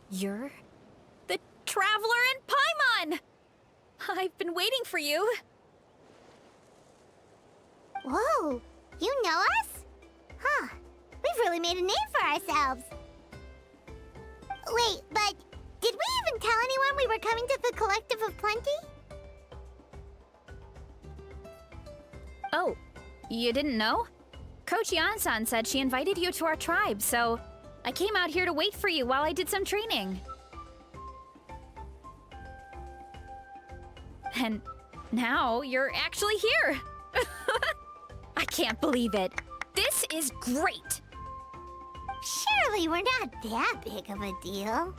You're the Traveler in Paimon! I've been waiting for you. Whoa, you know us? Huh, we've really made a name for ourselves. Wait, but did we even tell anyone we were coming to the Collective of Plenty? Oh, you didn't know? Coach Yan-san said she invited you to our tribe, so I came out here to wait for you while I did some training. And now you're actually here. I can't believe it. This is great. Surely we're not that big of a deal.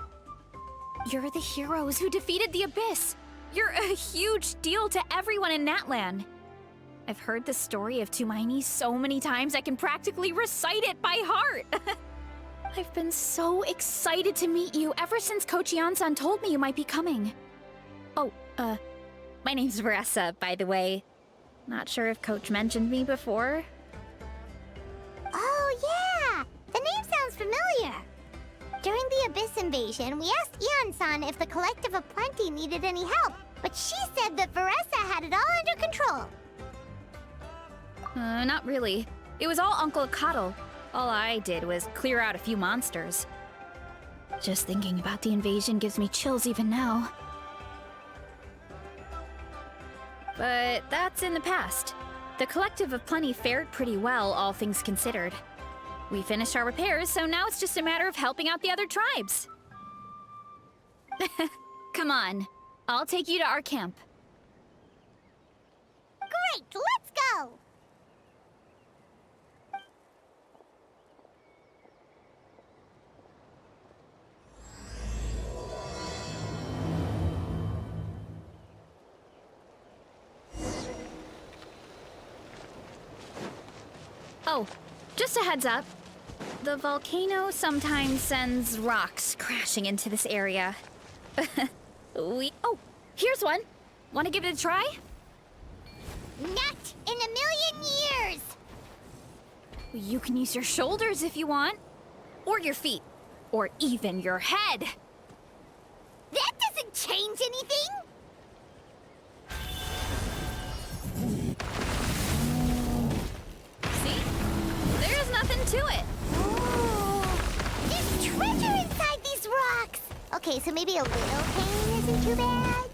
You're the heroes who defeated the Abyss. You're a huge deal to everyone in Natlan. I've heard the story of Tumaini so many times I can practically recite it by heart. I've been so excited to meet you ever since Coach Yan-san told me you might be coming. Oh, my name's Varesa, by the way. Not sure if Coach mentioned me before. Oh yeah, the name sounds familiar. During the Abyss invasion, we asked Ian-san if the Collective of Plenty needed any help, but she said that Varesa had it all under control. Not really. It was all Uncle Coddle. All I did was clear out a few monsters. Just thinking about the invasion gives me chills even now. But that's in the past. The Collective of Plenty fared pretty well, all things considered. We finished our repairs, so now it's just a matter of helping out the other tribes. Come on, I'll take you to our camp. Great, let's go! Oh, just a heads up. The volcano sometimes sends rocks crashing into this area. Oh, here's one. Want to give it a try? Not in a million years! You can use your shoulders if you want. Or your feet. Or even your head. That doesn't change anything! See? There's nothing to it. Oh, there's treasure inside these rocks! Okay, so maybe a little pain isn't too bad.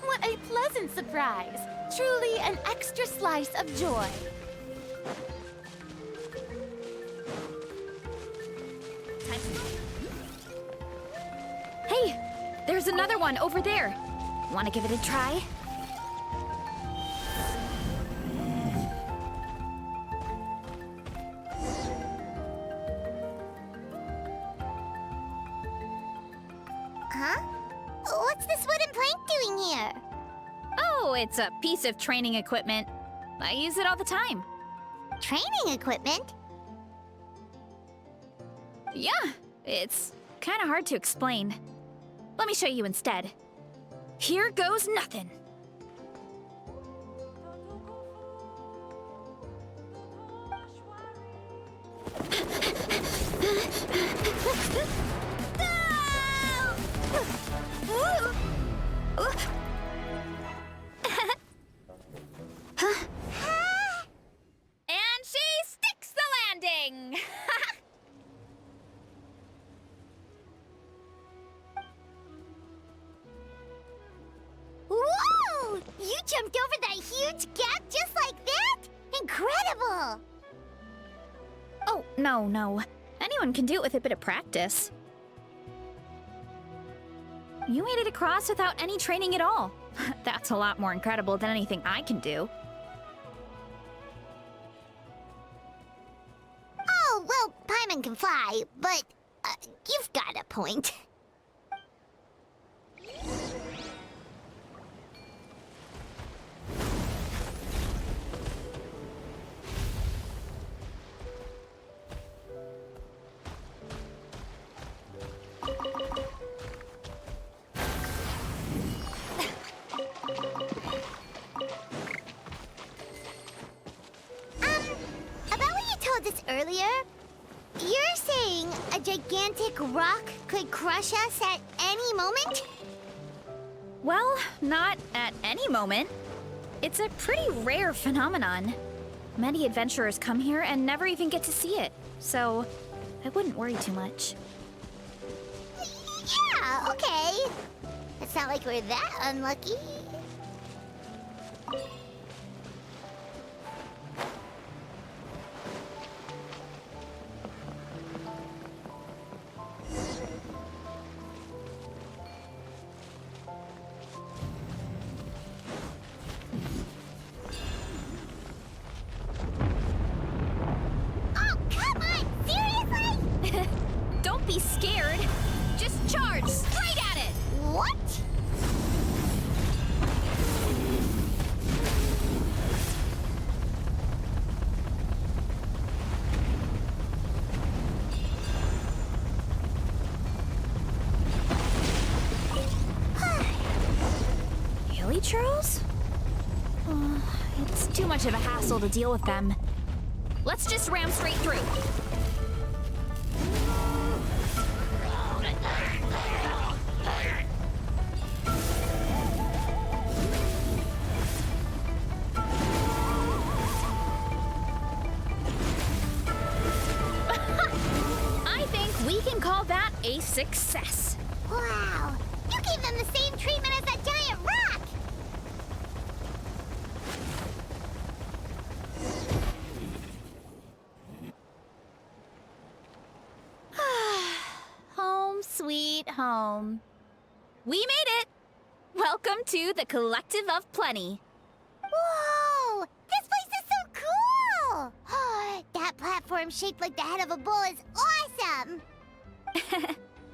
What a pleasant surprise! Truly an extra slice of joy. Hey, there's another one over there. Want to give it a try? Huh? What's this wooden plank doing here? Oh, it's a piece of training equipment. I use it all the time. Training equipment? Yeah, it's kind of hard to explain. Let me show you instead. Here goes nothing. And she sticks the landing! Whoa! You jumped over that huge gap just like that? Incredible! Oh, no. Anyone can do it with a bit of practice. You made it across without any training at all. That's a lot more incredible than anything I can do. Oh, well, Paimon can fly, but you've got a point. about this earlier? You're saying a gigantic rock could crush us at any moment? Well, not at any moment. It's a pretty rare phenomenon. Many adventurers come here and never even get to see it, so I wouldn't worry too much. Yeah, okay. It's not like we're that unlucky. Oh, come on! Seriously? Don't be scared. Just charge straight at it. What? Hilly churls? It's too much of a hassle to deal with them. Let's just ram straight through. I think we can call that a success. Wow! You gave them the same treatment as that giant rock! Home sweet home. We made it! Welcome to the Collective of Plenty. Whoa! This place is so cool! That platform shaped like the head of a bull is awesome!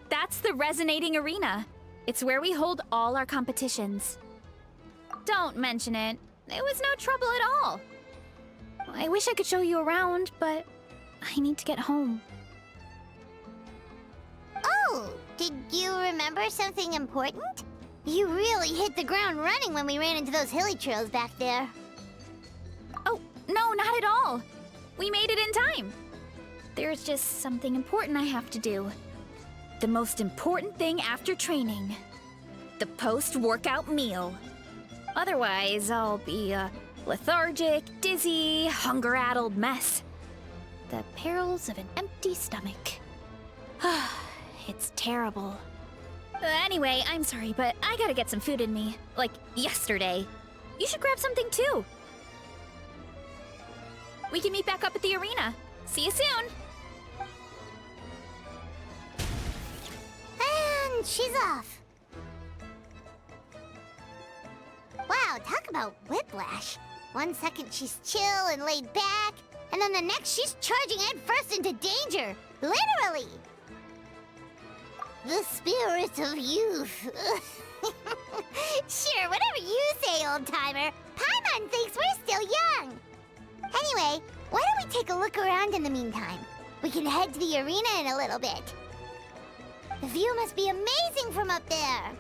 That's the Resonating Arena. It's where we hold all our competitions. Don't mention it. It was no trouble at all. I wish I could show you around, but I need to get home. Oh, did you remember something important? You really hit the ground running when we ran into those hilly trails back there. Oh, no, not at all. We made it in time. There's just something important I have to do. The most important thing after training. The post-workout meal. Otherwise, I'll be a lethargic, dizzy, hunger-addled mess. The perils of an empty stomach. It's terrible. Anyway, I'm sorry, but I gotta get some food in me. Like, yesterday. You should grab something too. We can meet back up at the arena. See you soon! And she's off. Wow, talk about whiplash. 1 second she's chill and laid back, and then the next she's charging headfirst into danger. Literally! The spirit of youth. Sure, whatever you say, old-timer. Paimon thinks we're still young. Anyway, why don't we take a look around in the meantime? We can head to the arena in a little bit. The view must be amazing from up there.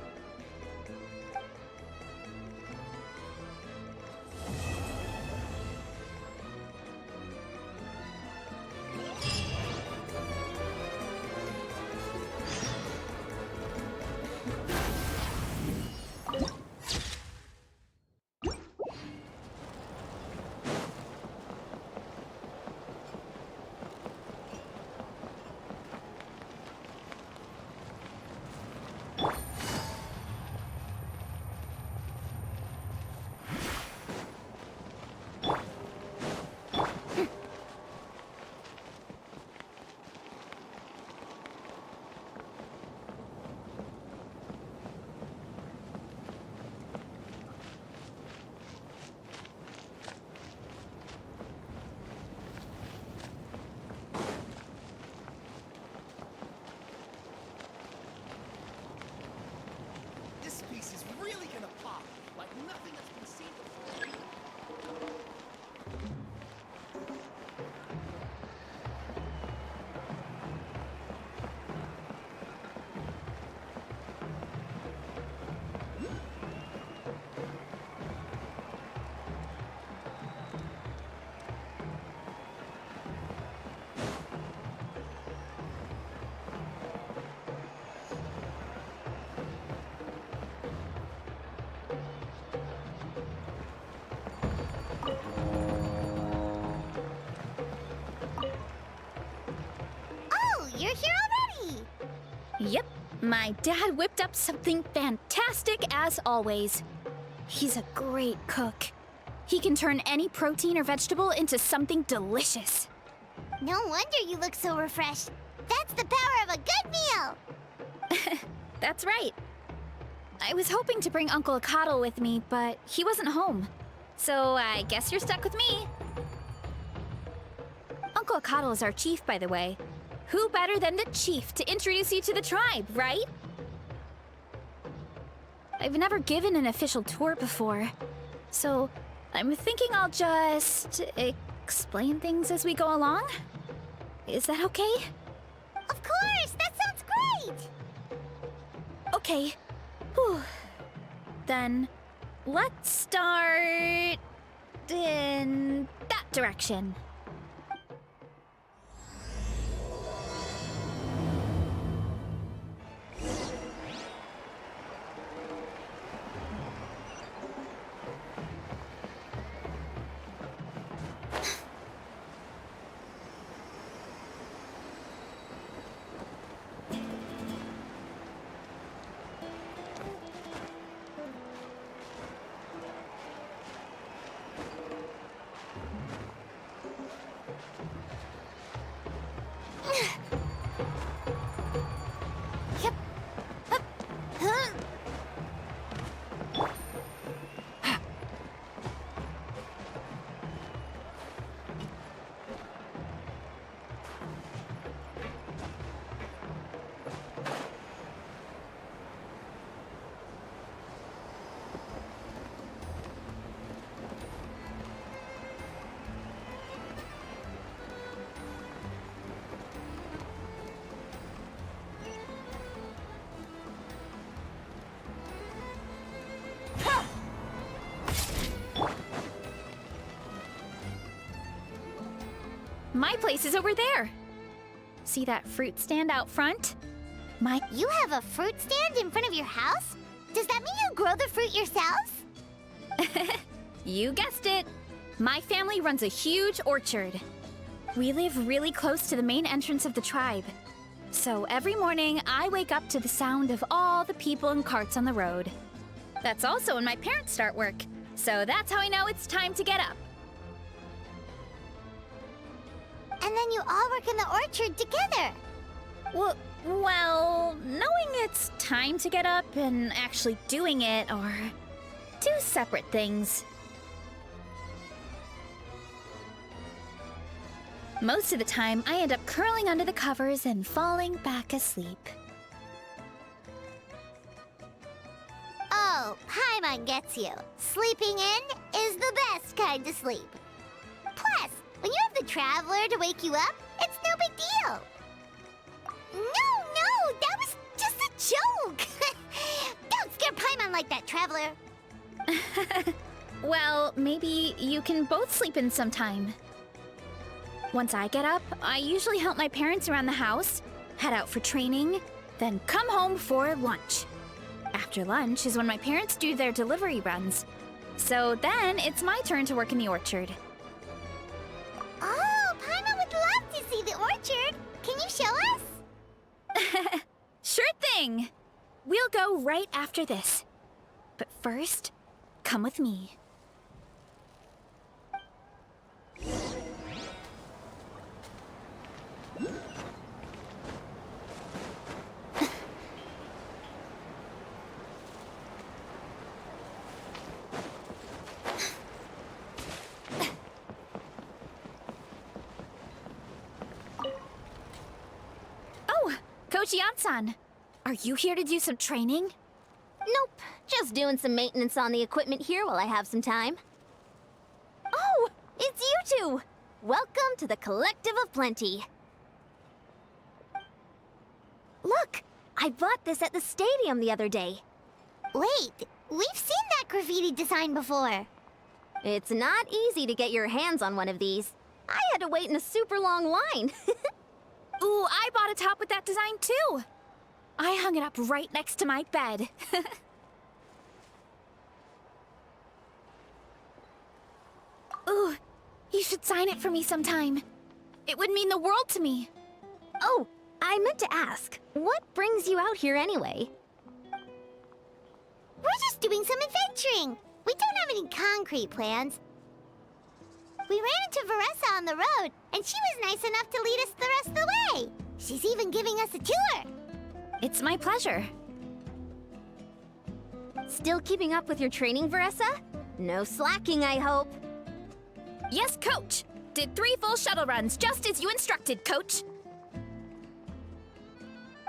My dad whipped up something fantastic as always. He's a great cook. He can turn any protein or vegetable into something delicious. No wonder you look so refreshed. That's the power of a good meal! That's right. I was hoping to bring Uncle Akatl with me, but he wasn't home. So I guess you're stuck with me. Uncle Akatl is our chief, by the way. Who better than the chief to introduce you to the tribe, right? I've never given an official tour before, so I'm thinking I'll just explain things as we go along. Is that okay? Of course! That sounds great! Okay. Whew. Then let's start in that direction. Yep. Hup. Huh. My place is over there. See that fruit stand out front? You have a fruit stand in front of your house? Does that mean you grow the fruit yourselves? You guessed it. My family runs a huge orchard. We live really close to the main entrance of the tribe. So every morning, I wake up to the sound of all the people and carts on the road. That's also when my parents start work. So that's how I know it's time to get up. And then you all work in the orchard together. Well, knowing it's time to get up and actually doing it are two separate things. Most of the time, I end up curling under the covers and falling back asleep. Oh, Paimon gets you. Sleeping in is the best kind of sleep. Plus, when you have the Traveler to wake you up, it's no big deal. No, that was just a joke. Don't scare Paimon like that, Traveler. Well, maybe you can both sleep in sometime. Once I get up, I usually help my parents around the house, head out for training, then come home for lunch. After lunch is when my parents do their delivery runs. So then it's my turn to work in the orchard. Oh, Paimon would love to see the orchard. Can you show us? Sure thing! We'll go right after this. But first, come with me. Oh, Coach Yan-san, are you here to do some training? Nope, just doing some maintenance on the equipment here while I have some time. Oh, it's you two! Welcome to the Collective of Plenty. Look, I bought this at the stadium the other day. Wait, we've seen that graffiti design before. It's not easy to get your hands on one of these. I had to wait in a super long line. Ooh, I bought a top with that design too! I hung it up right next to my bed. Ooh, you should sign it for me sometime. It would mean the world to me. Oh, I meant to ask, what brings you out here anyway? We're just doing some adventuring. We don't have any concrete plans. We ran into Varesa on the road, and she was nice enough to lead us the rest of the way. She's even giving us a tour. It's my pleasure. Still keeping up with your training, Varesa? No slacking, I hope. Yes, Coach! Did 3 full shuttle runs, just as you instructed, Coach!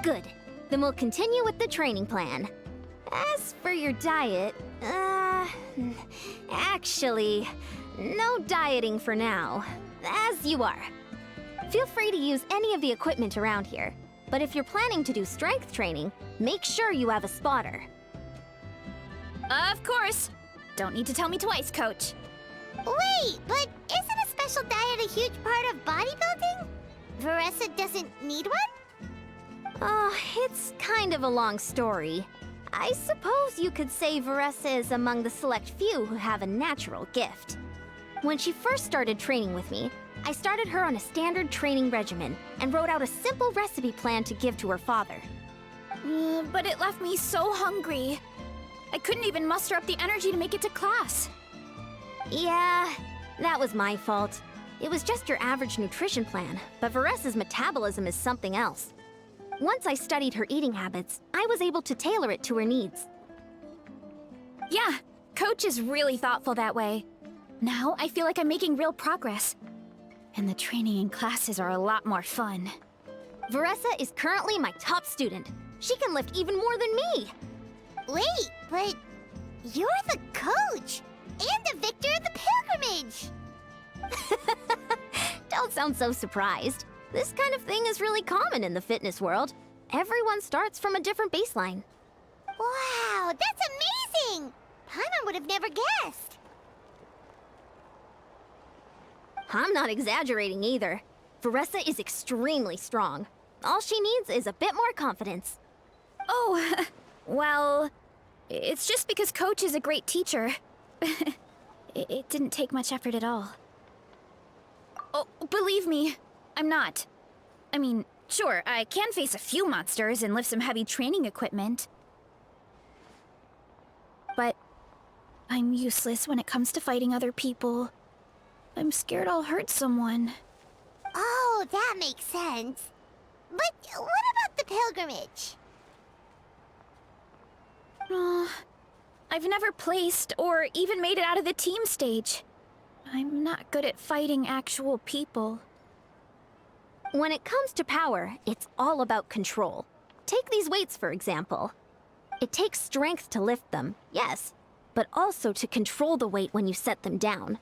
Good. Then we'll continue with the training plan. As for your diet, actually, no dieting for now. As you are. Feel free to use any of the equipment around here. But if you're planning to do strength training, make sure you have a spotter. Of course! Don't need to tell me twice, Coach. Wait, but isn't a special diet a huge part of bodybuilding? Varesa doesn't need one? Oh, it's kind of a long story. I suppose you could say Varesa is among the select few who have a natural gift. When she first started training with me, I started her on a standard training regimen and wrote out a simple recipe plan to give to her father. But it left me so hungry. I couldn't even muster up the energy to make it to class. Yeah, that was my fault. It was just your average nutrition plan, but Varesa's metabolism is something else. Once I studied her eating habits, I was able to tailor it to her needs. Yeah, Coach is really thoughtful that way. Now I feel like I'm making real progress. And the training and classes are a lot more fun. Varesa is currently my top student. She can lift even more than me. Wait, but you're the coach and the victor of the pilgrimage. Don't sound so surprised. This kind of thing is really common in the fitness world. Everyone starts from a different baseline. Wow, that's amazing! Paimon would have never guessed. I'm not exaggerating either. Varesa is extremely strong. All she needs is a bit more confidence. Oh, well, it's just because Coach is a great teacher. It didn't take much effort at all. Oh, believe me, I'm not. I mean, sure, I can face a few monsters and lift some heavy training equipment. But I'm useless when it comes to fighting other people. I'm scared I'll hurt someone. Oh, that makes sense. But what about the pilgrimage? I've never placed or even made it out of the team stage. I'm not good at fighting actual people. When it comes to power, it's all about control. Take these weights, for example. It takes strength to lift them, yes, but also to control the weight when you set them down.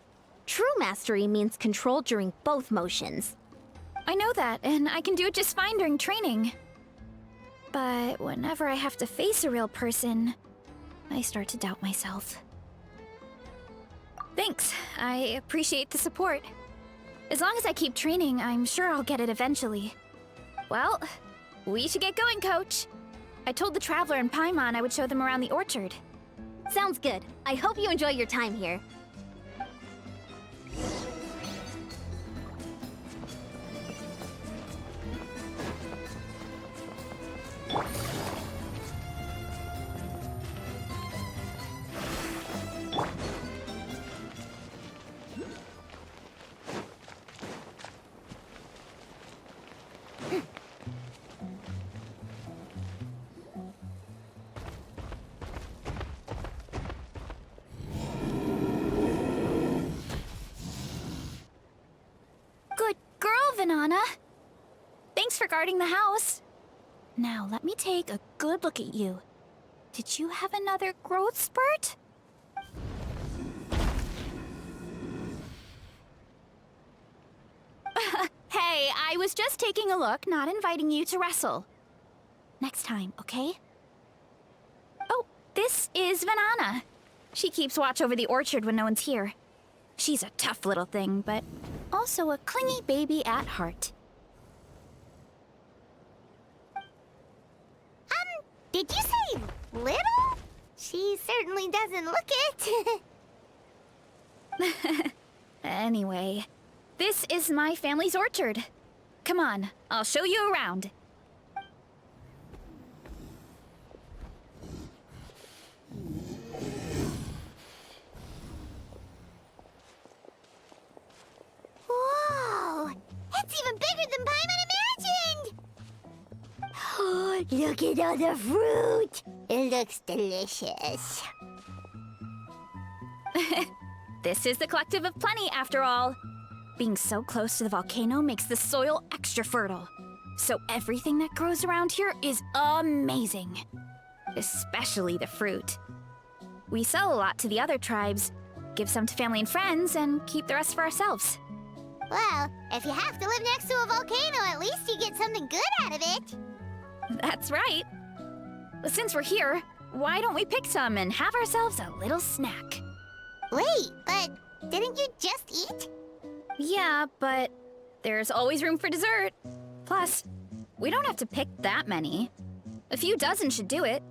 True mastery means control during both motions. I know that, and I can do it just fine during training. But whenever I have to face a real person, I start to doubt myself. Thanks, I appreciate the support. As long as I keep training, I'm sure I'll get it eventually. Well, we should get going, Coach. I told the Traveler and Paimon I would show them around the orchard. Sounds good. I hope you enjoy your time here. Good girl, Vanana. Thanks for guarding the house. Now, let me take a good look at you. Did you have another growth spurt? Hey, I was just taking a look, not inviting you to wrestle. Next time, okay? Oh, this is Vanana. She keeps watch over the orchard when no one's here. She's a tough little thing, but also a clingy baby at heart. Did you say little? She certainly doesn't look it. Anyway, this is my family's orchard. Come on, I'll show you around. Look at all the fruit! It looks delicious. This is the Collective of Plenty, after all. Being so close to the volcano makes the soil extra fertile. So everything that grows around here is amazing. Especially the fruit. We sell a lot to the other tribes, give some to family and friends, and keep the rest for ourselves. Well, if you have to live next to a volcano, at least you get something good out of it. That's right. Since we're here, why don't we pick some and have ourselves a little snack? Wait, but didn't you just eat? Yeah, but there's always room for dessert. Plus, we don't have to pick that many. A few dozen should do it.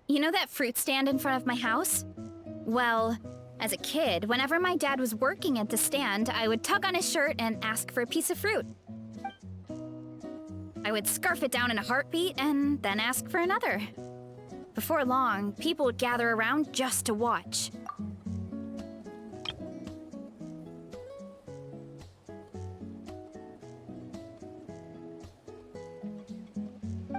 You know that fruit stand in front of my house? Well, as a kid, whenever my dad was working at the stand, I would tug on his shirt and ask for a piece of fruit. I would scarf it down in a heartbeat and then ask for another. Before long, people would gather around just to watch.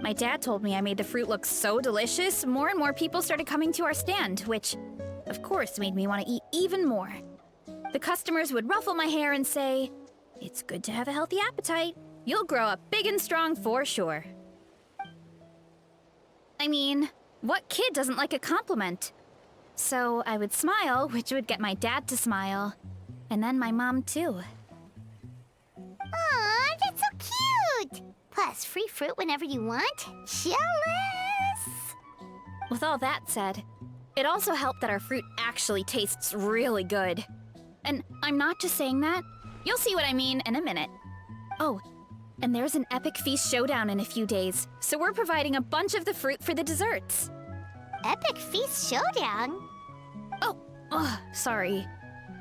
My dad told me I made the fruit look so delicious, more and more people started coming to our stand, which, of course, made me want to eat even more. The customers would ruffle my hair and say, "It's good to have a healthy appetite. You'll grow up big and strong for sure." I mean, what kid doesn't like a compliment? So I would smile, which would get my dad to smile. And then my mom, too. Aw, that's so cute! Plus, free fruit whenever you want. Jealous! With all that said, it also helped that our fruit actually tastes really good. And I'm not just saying that. You'll see what I mean in a minute. Oh, and there's an epic feast showdown in a few days, so we're providing a bunch of the fruit for the desserts. Epic Feast Showdown? Oh, sorry.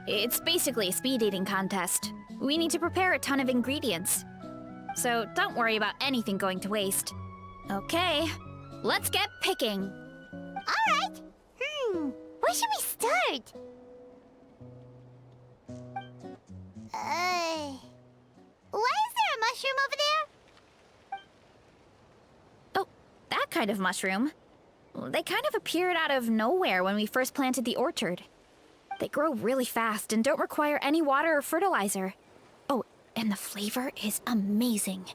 It's basically a speed eating contest. We need to prepare a ton of ingredients. So don't worry about anything going to waste. Okay, let's get picking. Alright! Where should we start? Why is there a mushroom over there? Oh, that kind of mushroom. They kind of appeared out of nowhere when we first planted the orchard. They grow really fast and don't require any water or fertilizer. Oh, and the flavor is amazing.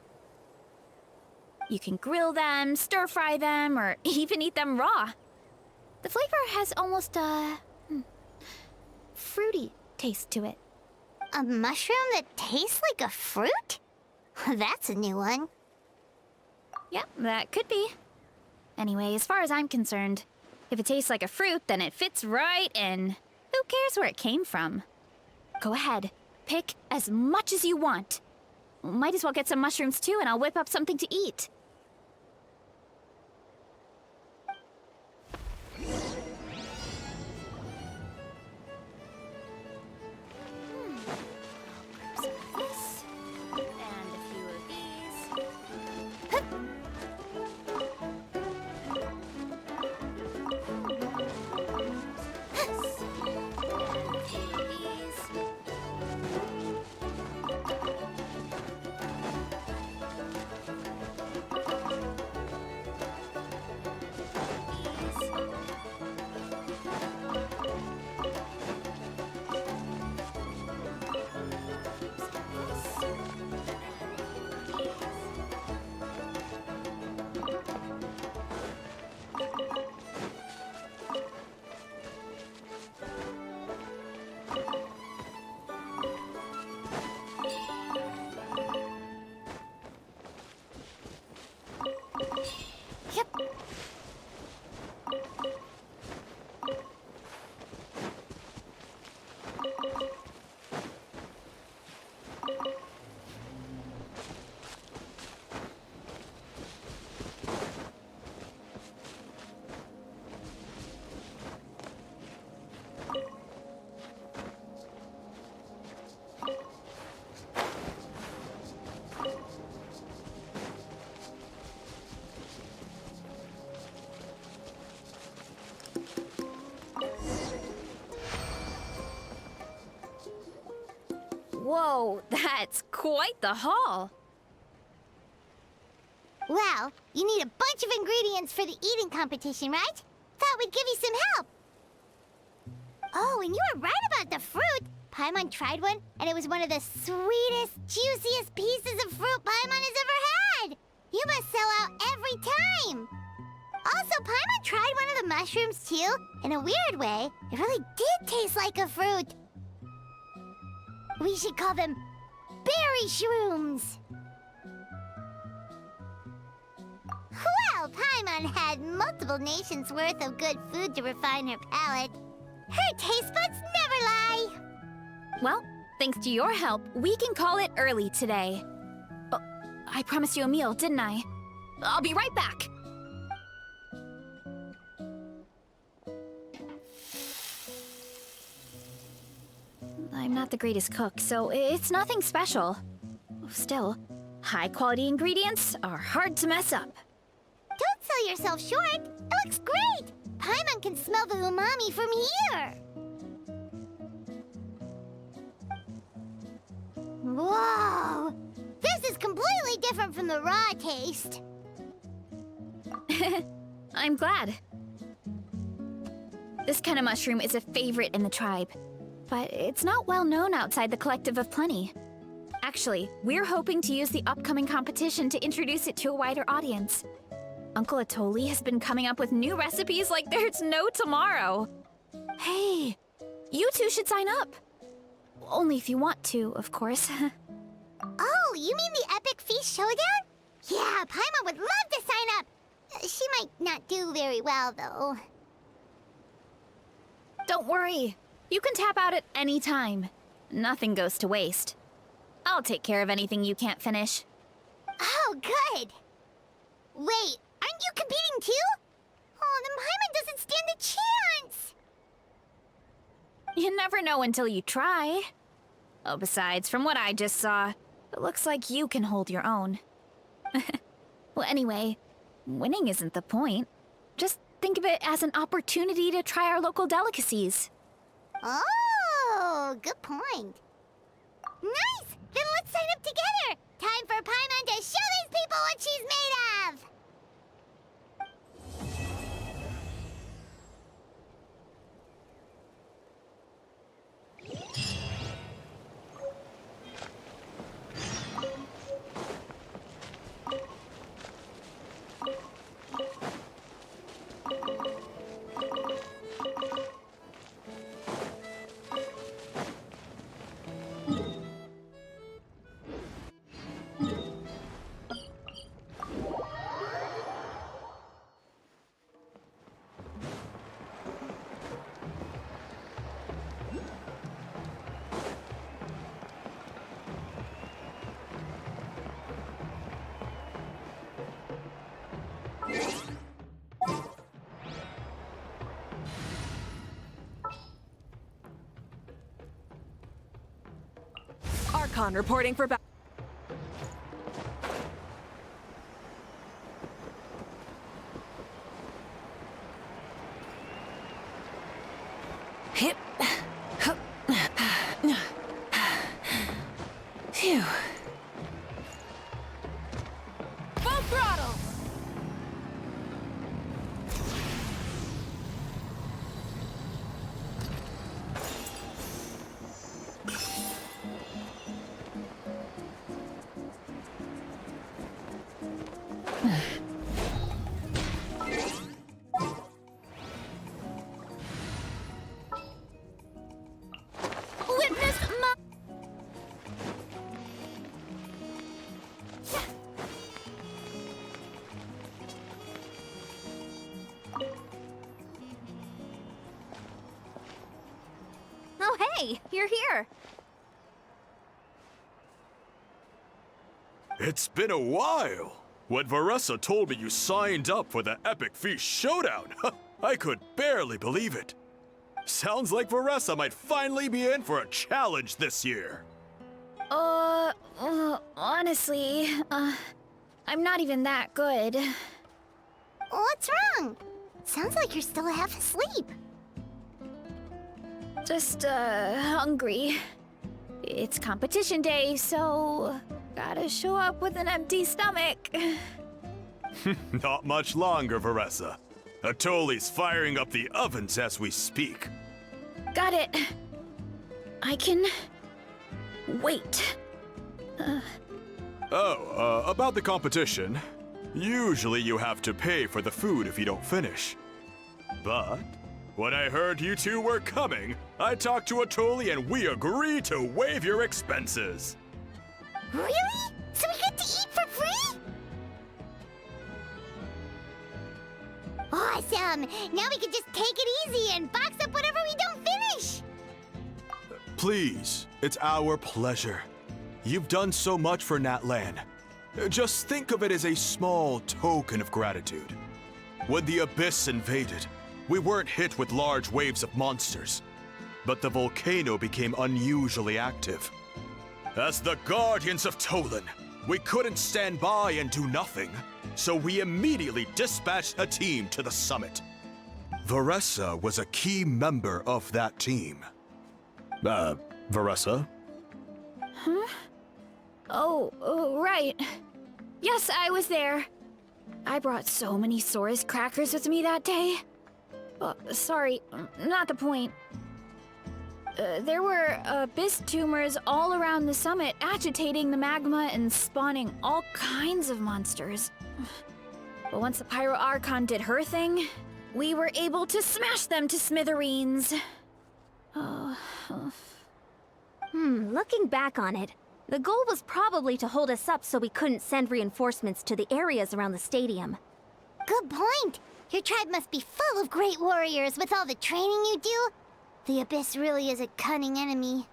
You can grill them, stir-fry them, or even eat them raw. The flavor has almost a fruity taste to it. A mushroom that tastes like a fruit? That's a new one. Yep, that could be. Anyway, as far as I'm concerned, if it tastes like a fruit, then it fits right in. Who cares where it came from? Go ahead, pick as much as you want. Might as well get some mushrooms too, and I'll whip up something to eat. Whoa, that's quite the haul. Well, you need a bunch of ingredients for the eating competition, right? Thought we'd give you some help. Oh, and you were right about the fruit. Paimon tried one, and it was one of the sweetest, juiciest pieces of fruit Paimon has ever had. You must sell out every time. Also, Paimon tried one of the mushrooms, too. In a weird way, it really did taste like a fruit. We should call them berry shrooms. Well, Paimon had multiple nations' worth of good food to refine her palate. Her taste buds never lie. Well, thanks to your help, we can call it early today. Oh, I promised you a meal, didn't I? I'll be right back. I'm not the greatest cook, so it's nothing special. Still, high-quality ingredients are hard to mess up. Don't sell yourself short. It looks great. Paimon can smell the umami from here. Whoa! This is completely different from the raw taste. I'm glad. This kind of mushroom is a favorite in the tribe, but it's not well known outside the Collective of Plenty. Actually, we're hoping to use the upcoming competition to introduce it to a wider audience. Uncle Atoli has been coming up with new recipes like there's no tomorrow. Hey, you two should sign up. Only if you want to, of course. Oh, you mean the Epic Feast Showdown? Yeah, Paimon would love to sign up. She might not do very well, though. Don't worry. You can tap out at any time. Nothing goes to waste. I'll take care of anything you can't finish. Oh, good. Wait, aren't you competing too? Oh, then Paimon doesn't stand a chance. You never know until you try. Oh, besides, from what I just saw, it looks like you can hold your own. Well, anyway, winning isn't the point. Just think of it as an opportunity to try our local delicacies. Oh, good point. Nice! Then let's sign up together! Time for Paimon to show these people what she's made of! Archon reporting for Hip. Hup. Phew. full throttle! Witness my... Oh, hey, you're here. It's been a while. When Varesa told me you signed up for the Epic Feast Showdown, I could barely believe it. Sounds like Varesa might finally be in for a challenge this year. Honestly, I'm not even that good. What's wrong? Sounds like you're still half asleep. Just, hungry. It's competition day, so gotta show up with an empty stomach. Not much longer, Varesa. Atoli's firing up the ovens as we speak. Got it. I can... wait. About the competition. Usually you have to pay for the food if you don't finish. But when I heard you two were coming, I talked to Atoli and we agreed to waive your expenses. Really? So we get to eat for free? Awesome! Now we can just take it easy and box up whatever we don't finish! Please, it's our pleasure. You've done so much for Natlan. Just think of it as a small token of gratitude. When the Abyss invaded, we weren't hit with large waves of monsters, but the volcano became unusually active. As the Guardians of Tolan, we couldn't stand by and do nothing, so we immediately dispatched a team to the summit. Varesa was a key member of that team. Varesa? Oh, right. Yes, I was there. I brought so many Saurus crackers with me that day. Sorry, not the point. There were abyss tumors all around the summit, agitating the magma and spawning all kinds of monsters. But once the Pyro Archon did her thing, we were able to smash them to smithereens. Looking back on it, the goal was probably to hold us up so we couldn't send reinforcements to the areas around the stadium. Good point! Your tribe must be full of great warriors with all the training you do. The Abyss really is a cunning enemy.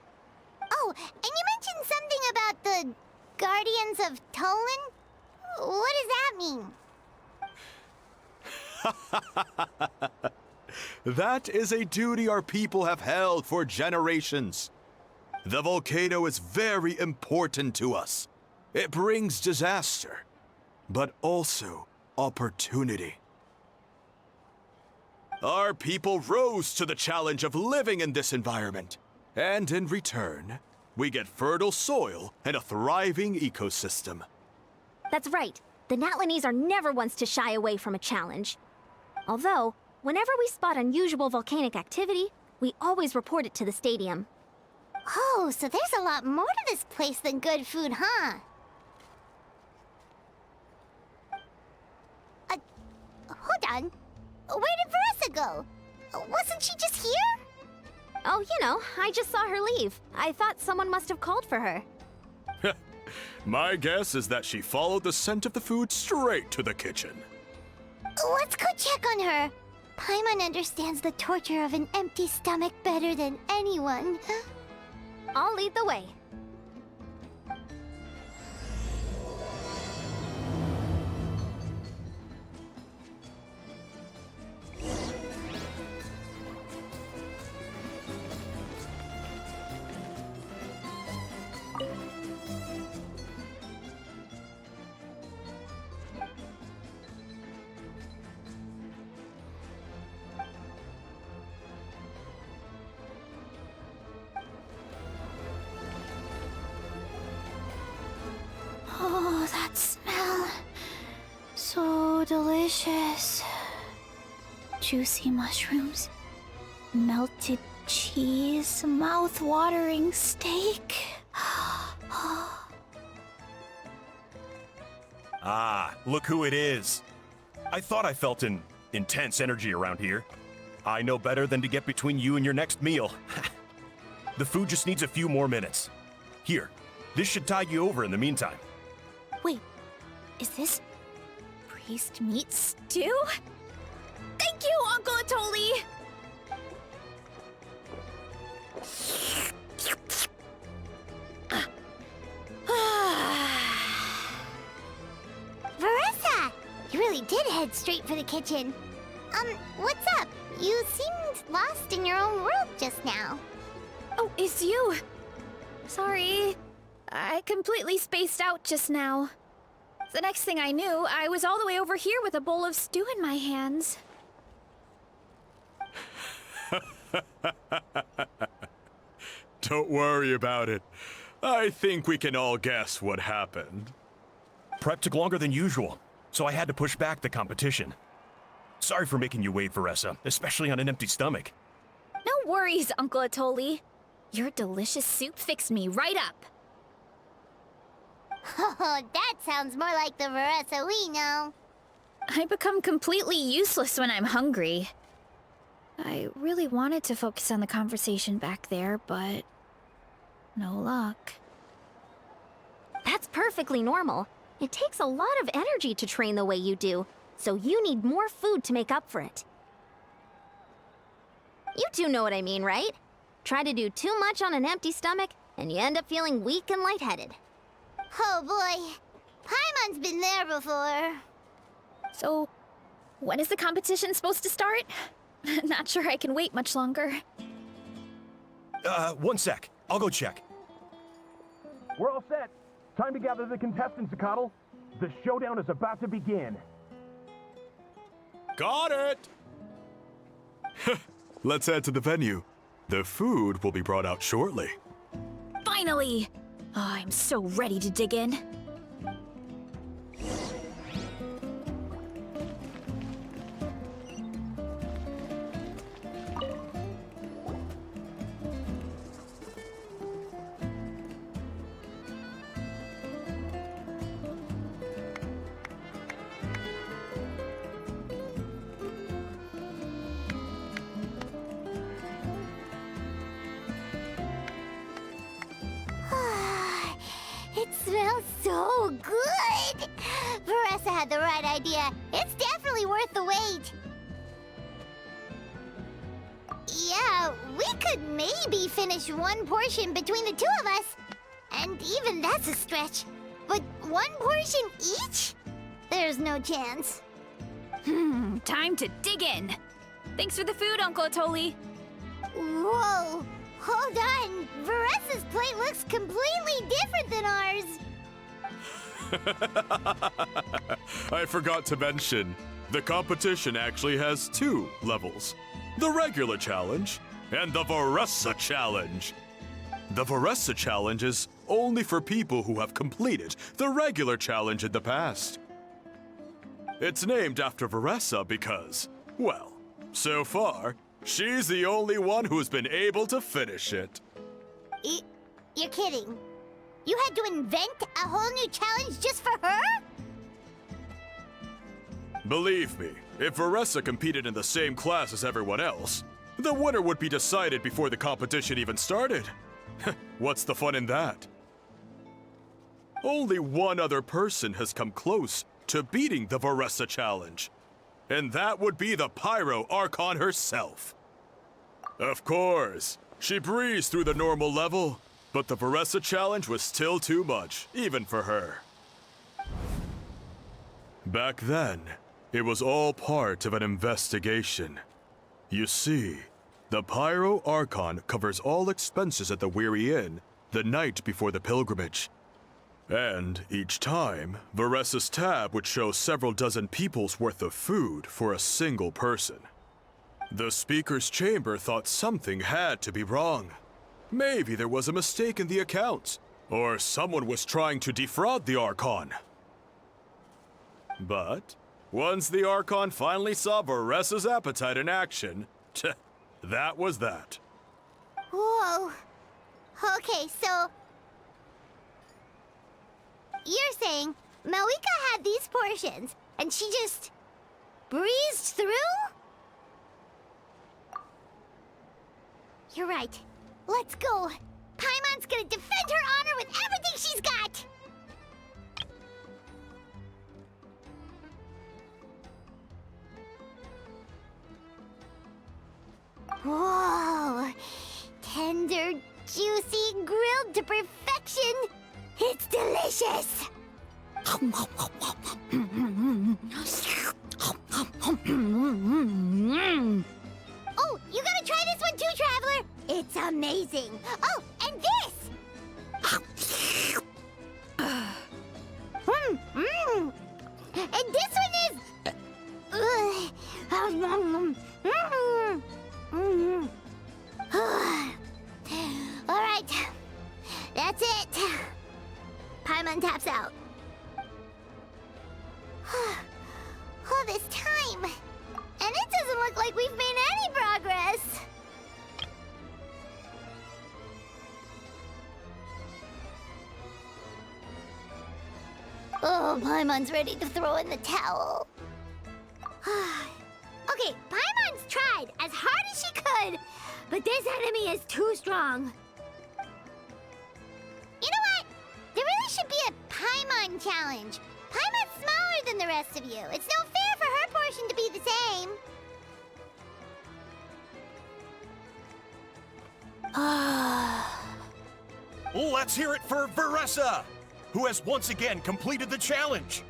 Oh, and you mentioned something about the Guardians of Tolan? What does that mean? That is a duty our people have held for generations. The volcano is very important to us. It brings disaster, but also opportunity. Our people rose to the challenge of living in this environment, and in return, we get fertile soil and a thriving ecosystem. That's right. The Natlanese are never ones to shy away from a challenge. Although, whenever we spot unusual volcanic activity, we always report it to the stadium. Oh, so there's a lot more to this place than good food, huh? Hold on. Where did Varesa go? Wasn't she just here? Oh, you know, I just saw her leave. I thought someone must have called for her. My guess is that she followed the scent of the food straight to the kitchen. Let's go check on her. Paimon understands the torture of an empty stomach better than anyone. I'll lead the way. Oh, that smell. So delicious. Juicy mushrooms, melted cheese, mouth-watering steak. Ah, look who it is. I thought I felt an intense energy around here. I know better than to get between you and your next meal. The food just needs a few more minutes. Here, this should tide you over in the meantime. Wait, is this priest meat stew? Thank you, Uncle Atoli! Varesa! You really did head straight for the kitchen. What's up? You seemed lost in your own world just now. Oh, it's you. Sorry. I completely spaced out just now. The next thing I knew, I was all the way over here with a bowl of stew in my hands. Don't worry about it. I think we can all guess what happened. Prep took longer than usual. so I had to push back the competition. Sorry for making you wait, Varesa, especially on an empty stomach. No worries, Uncle Atoli. Your delicious soup fixed me right up. Oh, that sounds more like the Varesa we know. I become completely useless when I'm hungry. I really wanted to focus on the conversation back there, but no luck. That's perfectly normal. It takes a lot of energy to train the way you do, so you need more food to make up for it. You two know what I mean, right? Try to do too much on an empty stomach, and you end up feeling weak and lightheaded. Oh boy, Paimon's been there before. So, when is the competition supposed to start? Not sure I can wait much longer. 1 sec. I'll go check. We're all set. Time to gather the contestants, Akatl. The showdown is about to begin. Got it! Let's head to the venue. The food will be brought out shortly. Finally! Oh, I'm so ready to dig in. It smells so good! Varesa had the right idea. It's definitely worth the wait. Yeah, we could maybe finish one portion between the two of us. And even that's a stretch. But one portion each? There's no chance. Time to dig in. Thanks for the food, Uncle Atoli. Whoa! Hold on! Varesa's plate looks completely different than ours! I forgot to mention, the competition actually has 2 levels. The regular challenge and the Varesa challenge. The Varesa challenge is only for people who have completed the regular challenge in the past. It's named after Varesa because, well, so far, she's the only one who's been able to finish it. You're kidding. You had to invent a whole new challenge just for her? Believe me, if Varesa competed in the same class as everyone else, the winner would be decided before the competition even started. What's the fun in that? Only one other person has come close to beating the Varesa challenge, and that would be the Pyro Archon herself. Of course, she breezed through the normal level, but the Varesa challenge was still too much, even for her. Back then, it was all part of an investigation. You see, the Pyro Archon covers all expenses at the Weary Inn the night before the pilgrimage. And each time, Varesa's tab would show several dozen people's worth of food for a single person. The speaker's chamber thought something had to be wrong. Maybe there was a mistake in the accounts, or someone was trying to defraud the Archon. But once the Archon finally saw Varesa's appetite in action, that was that. Whoa. Okay, so... You're saying Malika had these portions, and she just... breezed through? You're right. Let's go. Paimon's gonna defend her honor with everything she's got! Whoa! Tender, juicy, grilled to perfection! It's delicious! Oh, you gotta try this one too, Traveler! It's amazing! Oh, and this! And this one is... Alright, that's it. Paimon taps out. Oh, Paimon's ready to throw in the towel. Okay, Paimon's tried as hard as she could, but this enemy is too strong. You know what? There really should be a Paimon challenge. Paimon's smaller than the rest of you. It's no fair for her portion to be the same. Let's hear it for Varesa, who has once again completed the challenge.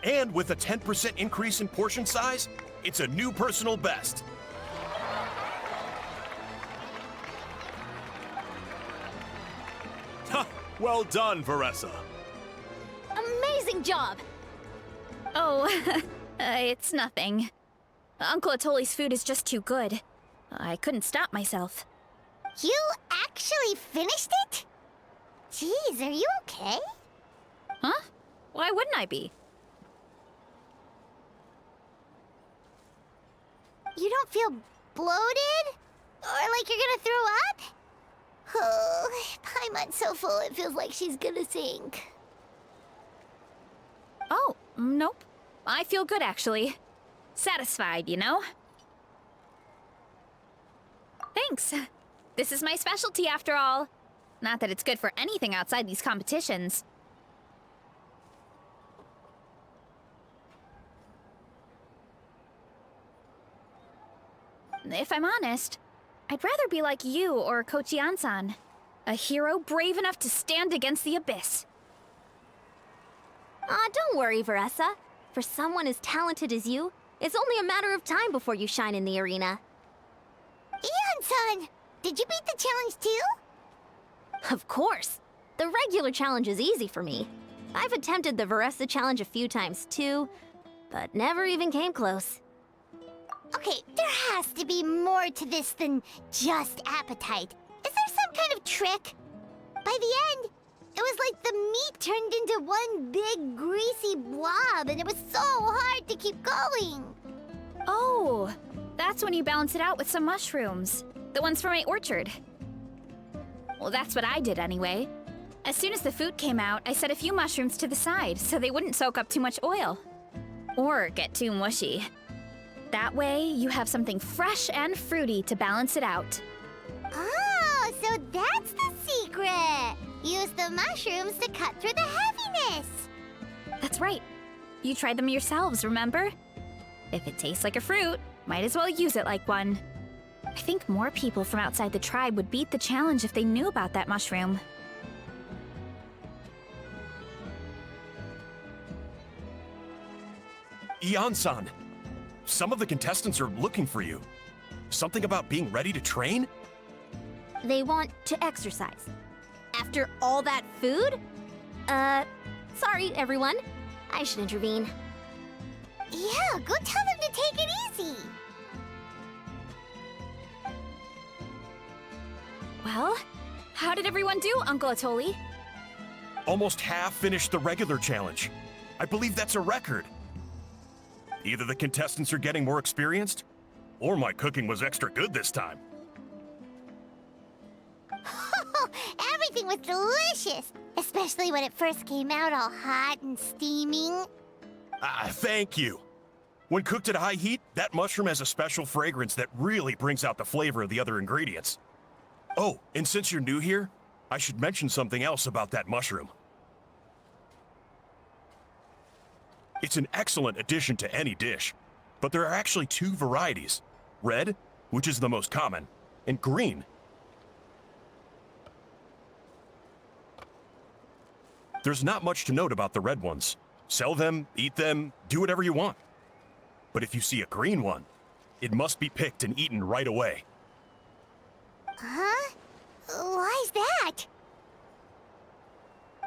And with a 10% increase in portion size, it's a new personal best. Ha! Well done, Varesa. Amazing job! Oh, it's nothing. Uncle Atoli's food is just too good. I couldn't stop myself. You actually finished it? Jeez, are you okay? Huh? Why wouldn't I be? You don't feel bloated? Or like you're gonna throw up? Oh, Paimon's so full it feels like she's gonna sink. Oh, nope. I feel good, actually. Satisfied, you know? Thanks. This is my specialty, after all. Not that it's good for anything outside these competitions. If I'm honest, I'd rather be like you or Kochi-an-san. A hero brave enough to stand against the abyss. Aw, don't worry, Varesa. For someone as talented as you, it's only a matter of time before you shine in the arena. Ian-san, did you beat the challenge too? Of course! The regular challenge is easy for me. I've attempted the Varesa challenge a few times too, but never even came close. Okay, there has to be more to this than just appetite. Is there some kind of trick? By the end, it was like the meat turned into one big greasy blob and it was so hard to keep going. Oh, that's when you balance it out with some mushrooms. The ones from my orchard. Well, that's what I did anyway. As soon as the food came out, I set a few mushrooms to the side so they wouldn't soak up too much oil. Or get too mushy. That way, you have something fresh and fruity to balance it out. Oh, so that's the secret. Use the mushrooms to cut through the heaviness. That's right. You tried them yourselves, remember? If it tastes like a fruit, might as well use it like one. I think more people from outside the tribe would beat the challenge if they knew about that mushroom. Ian-san, some of the contestants are looking for you. Something about being ready to train? They want to exercise. After all that food? Sorry, everyone. I should intervene. Yeah, go tell them to take it easy. Well, how did everyone do, Uncle Atoli? Almost half finished the regular challenge. I believe that's a record. Either the contestants are getting more experienced, or my cooking was extra good this time. Everything was delicious, especially when it first came out all hot and steaming. Thank you. When cooked at high heat, that mushroom has a special fragrance that really brings out the flavor of the other ingredients. Oh, and since you're new here, I should mention something else about that mushroom. It's an excellent addition to any dish, but there are actually two varieties. Red, which is the most common, and green. There's not much to note about the red ones. Sell them, eat them, do whatever you want. But if you see a green one, it must be picked and eaten right away. Huh? Why's that?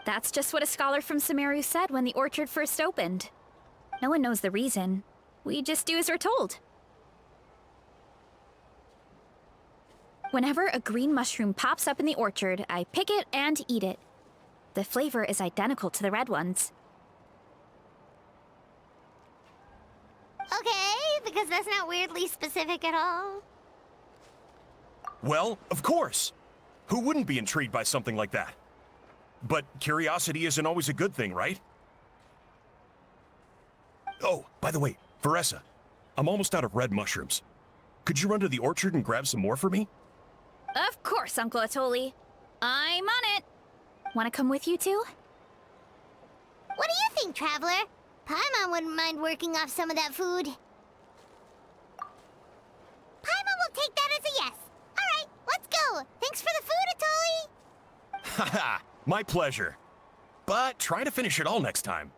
That's just what a scholar from Sumeru said when the orchard first opened. No one knows the reason. We just do as we're told. Whenever a green mushroom pops up in the orchard, I pick it and eat it. The flavor is identical to the red ones. Okay, because that's not weirdly specific at all. Well, of course. Who wouldn't be intrigued by something like that? But curiosity isn't always a good thing, right? Oh, by the way, Varesa, I'm almost out of red mushrooms. Could you run to the orchard and grab some more for me? Of course, Uncle Atoli. I'm on it. Want to come with you too? What do you think, Traveler? Paimon wouldn't mind working off some of that food. Paimon will take that as a yes. All right, let's go. Thanks for the food, Atoli. Haha, my pleasure. But try to finish it all next time.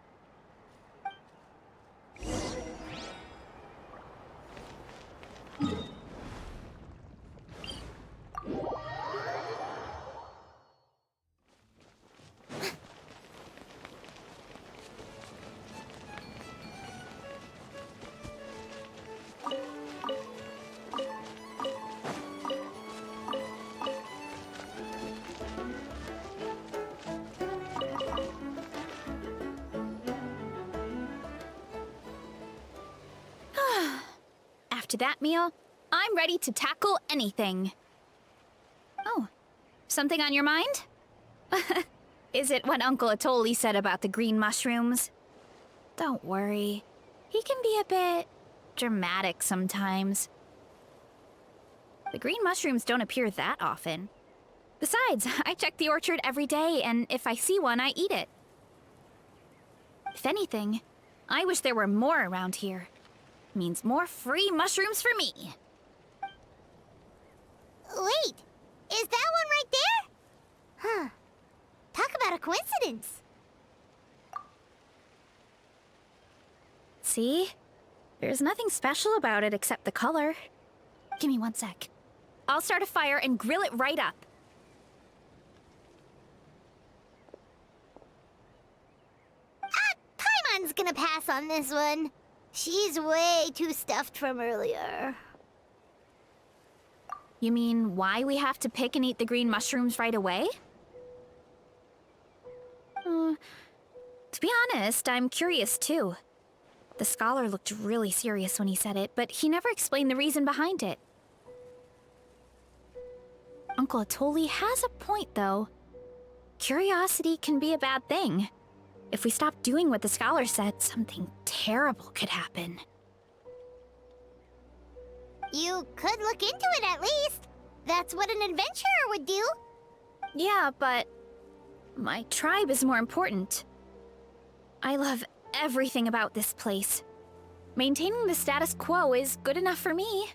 After that meal, I'm ready to tackle anything. Oh, something on your mind? Is it what Uncle Atoli said about the green mushrooms? Don't worry. He can be a bit dramatic sometimes. The green mushrooms don't appear that often. Besides, I check the orchard every day, and if I see one, I eat it. If anything, I wish there were more around here. Means more free mushrooms for me. Wait, is that one right there? Huh. Talk about a coincidence. See? There's nothing special about it except the color. Give me 1 sec. I'll start a fire and grill it right up. Paimon's gonna pass on this one. She's way too stuffed from earlier. You mean why we have to pick and eat the green mushrooms right away? To be honest, I'm curious too. The scholar looked really serious when he said it, but he never explained the reason behind it. Uncle Atoli has a point, though. Curiosity can be a bad thing. If we stop doing what the scholar said, something terrible could happen. You could look into it at least. That's what an adventurer would do. Yeah, but my tribe is more important. I love everything about this place. Maintaining the status quo is good enough for me.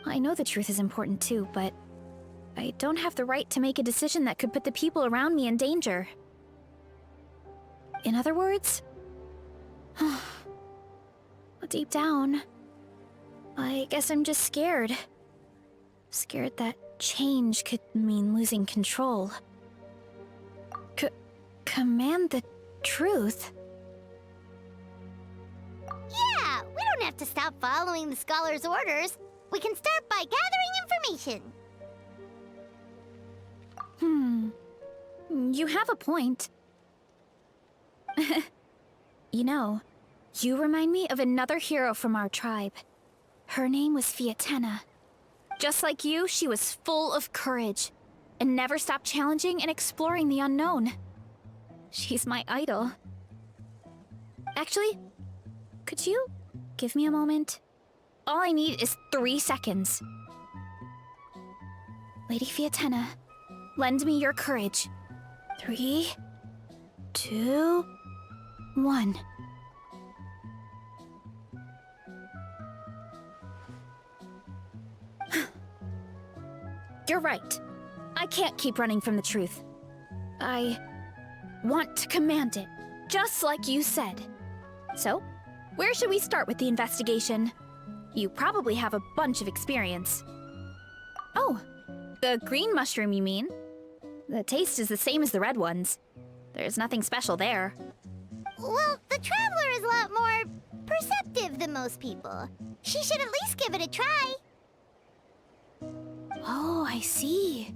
I know the truth is important too, but I don't have the right to make a decision that could put the people around me in danger. In other words, deep down, I guess I'm just scared. Scared that change could mean losing control. Command the truth? Yeah, we don't have to stop following the scholar's orders. We can start by gathering information. You have a point. You know, you remind me of another hero from our tribe. Her name was Fiatena. Just like you, she was full of courage and never stopped challenging and exploring the unknown. She's my idol. Actually, could you give me a moment? All I need is 3 seconds. Lady Fiatena, lend me your courage. 3, 2, 1. You're right. I can't keep running from the truth. I want to command it, just like you said. So, where should we start with the investigation? You probably have a bunch of experience. Oh, the green mushroom, you mean? The taste is the same as the red ones. There's nothing special there. Well, the Traveler is a lot more perceptive than most people. She should at least give it a try. Oh, I see.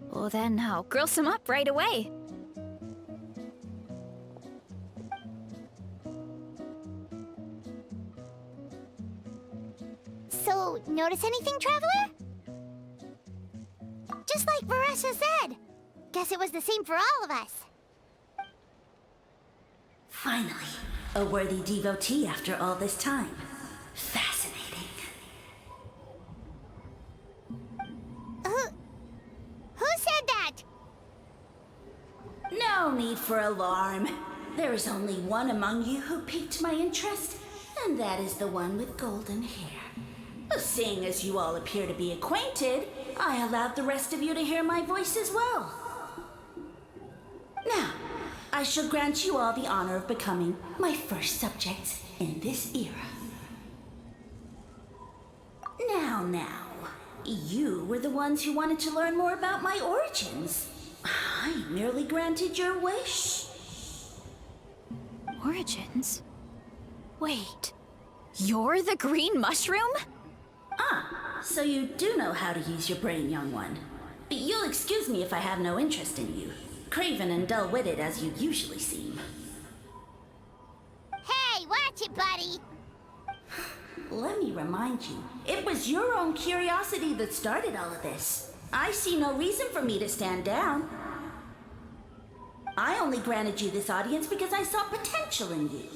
Well then, I'll grill some up right away. So, notice anything, Traveler? Just like Varesa said. Guess it was the same for all of us. Finally, a worthy devotee after all this time. Fascinating. Who said that? No need for alarm. There is only one among you who piqued my interest, and that is the one with golden hair. Seeing as you all appear to be acquainted, I allowed the rest of you to hear my voice as well. Now, I shall grant you all the honor of becoming my first subjects in this era. Now, you were the ones who wanted to learn more about my origins. I merely granted your wish. Origins? Wait, you're the green mushroom? So you do know how to use your brain, young one. But you'll excuse me if I have no interest in you, craven and dull-witted as you usually seem. Hey, watch it, buddy! Let me remind you, it was your own curiosity that started all of this. I see no reason for me to stand down. I only granted you this audience because I saw potential in you.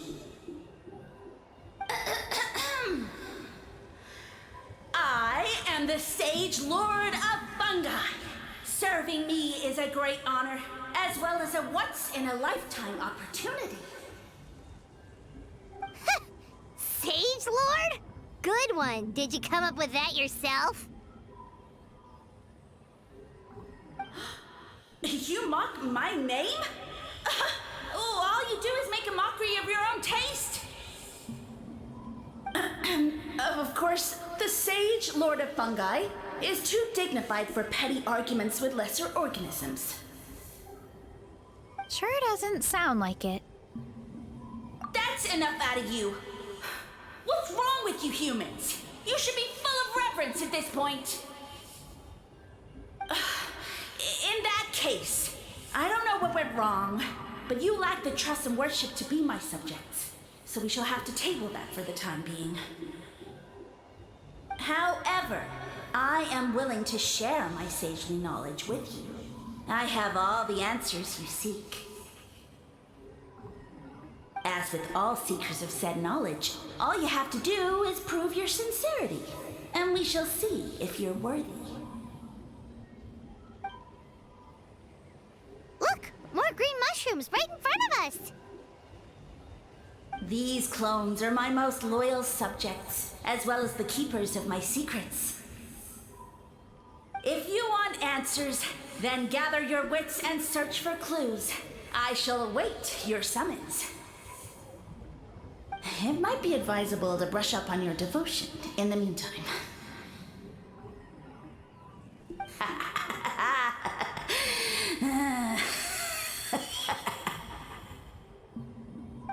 I am the Sage Lord of Fungi. Serving me is a great honor, as well as a once-in-a-lifetime opportunity. Sage Lord? Good one. Did you come up with that yourself? You mock my name? All you do is make a mockery of your own taste. Of course, the Sage Lord of Fungi is too dignified for petty arguments with lesser organisms. Sure doesn't sound like it. That's enough out of you. What's wrong with you humans? You should be full of reverence at this point. In that case, I don't know what went wrong, but you lack the trust and worship to be my subjects. So we shall have to table that for the time being. However, I am willing to share my sagely knowledge with you. I have all the answers you seek. As with all seekers of said knowledge, all you have to do is prove your sincerity, and we shall see if you're worthy. Look! More green mushrooms right in front of us! These clones are my most loyal subjects, as well as the keepers of my secrets. If you want answers, then gather your wits and search for clues. I shall await your summons. It might be advisable to brush up on your devotion in the meantime.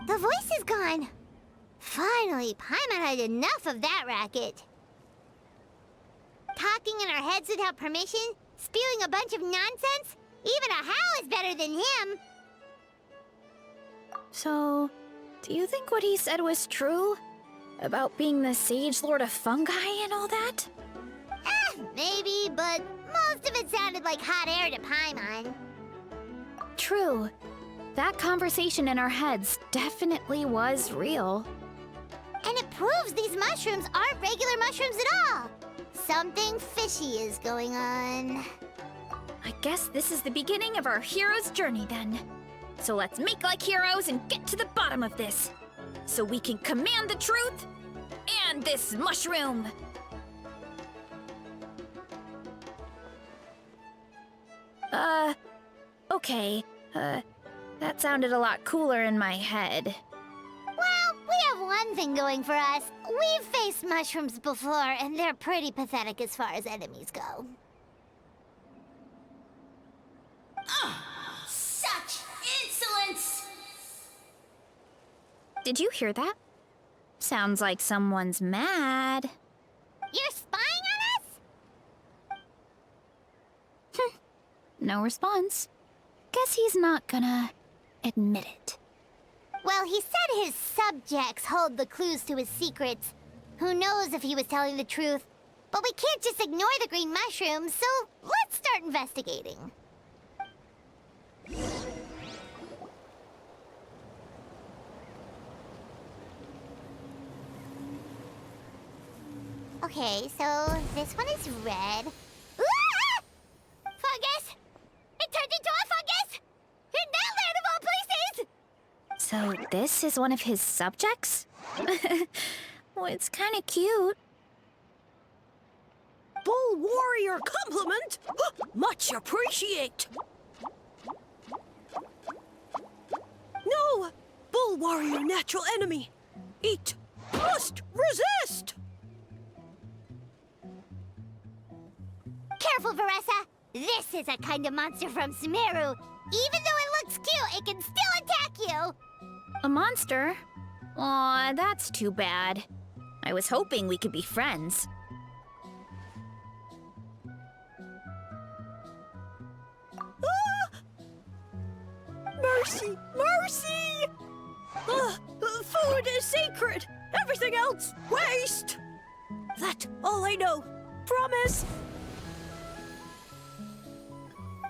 The voice is gone. Finally, Paimon had enough of that racket. Talking in our heads without permission, spewing a bunch of nonsense. Even a How is better than him. So, do you think what he said was true? About being the Sage Lord of Fungi and all that? Maybe, but most of it sounded like hot air to Paimon. True. That conversation in our heads definitely was real. And it proves these mushrooms aren't regular mushrooms at all. Something fishy is going on. I guess this is the beginning of our hero's journey then. So let's make like heroes and get to the bottom of this. So we can command the truth and this mushroom. Okay. That sounded a lot cooler in my head. Well, we have one thing going for us. We've faced mushrooms before, and they're pretty pathetic as far as enemies go. Such insolence! Did you hear that? Sounds like someone's mad. You're spying on us? No response. Guess he's not gonna admit it. Well, he said his subjects hold the clues to his secrets. Who knows if he was telling the truth? But we can't just ignore the green mushrooms, so let's start investigating. Okay, so this one is red. Ah! Fungus! It turned into a fungus! In that land of all places! So this is one of his subjects? Well, it's kind of cute. Bull warrior compliment! Much appreciate! No! Bull warrior natural enemy! Eat! Must resist! Careful, Varesa! This is a kind of monster from Sumeru. Even though it looks cute, it can still attack you! A monster? Aw, that's too bad. I was hoping we could be friends. Mercy! Mercy! Food is sacred! Everything else, waste! That's all I know. Promise!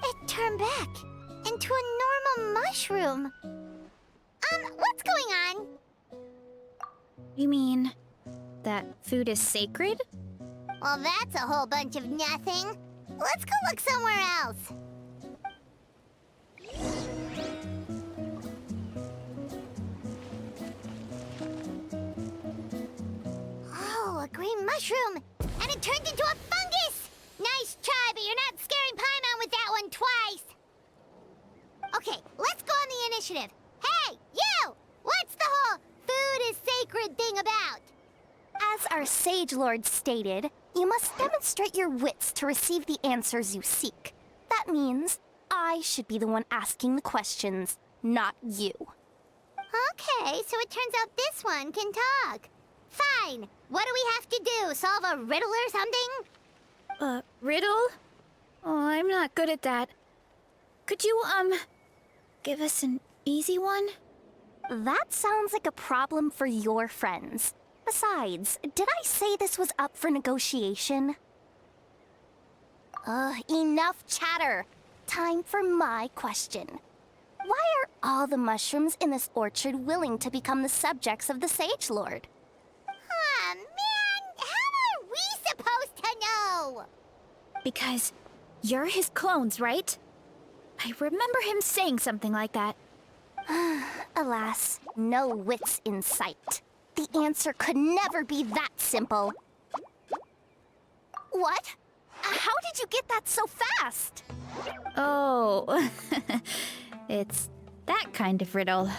It turned back into a normal mushroom. What's going on? You mean that food is sacred? Well, that's a whole bunch of nothing. Let's go look somewhere else. Oh, a green mushroom! And it turned into a fungus! Nice try, but you're not scaring Paimon with that one twice! Okay, let's go on the initiative. Hey, you! What's the whole food is sacred thing about? As our Sage Lord stated, you must demonstrate your wits to receive the answers you seek. That means I should be the one asking the questions, not you. Okay, so it turns out this one can talk. Fine. What do we have to do? Solve a riddle or something? Riddle? Oh, I'm not good at that. Could you, give us an easy one? That sounds like a problem for your friends. Besides, did I say this was up for negotiation? Enough chatter. Time for my question. Why are all the mushrooms in this orchard willing to become the subjects of the Sage Lord? Aw, man! How are we supposed to know? Because you're his clones, right? I remember him saying something like that. Alas, no wits in sight. The answer could never be that simple. What? How did you get that so fast? Oh, it's that kind of riddle.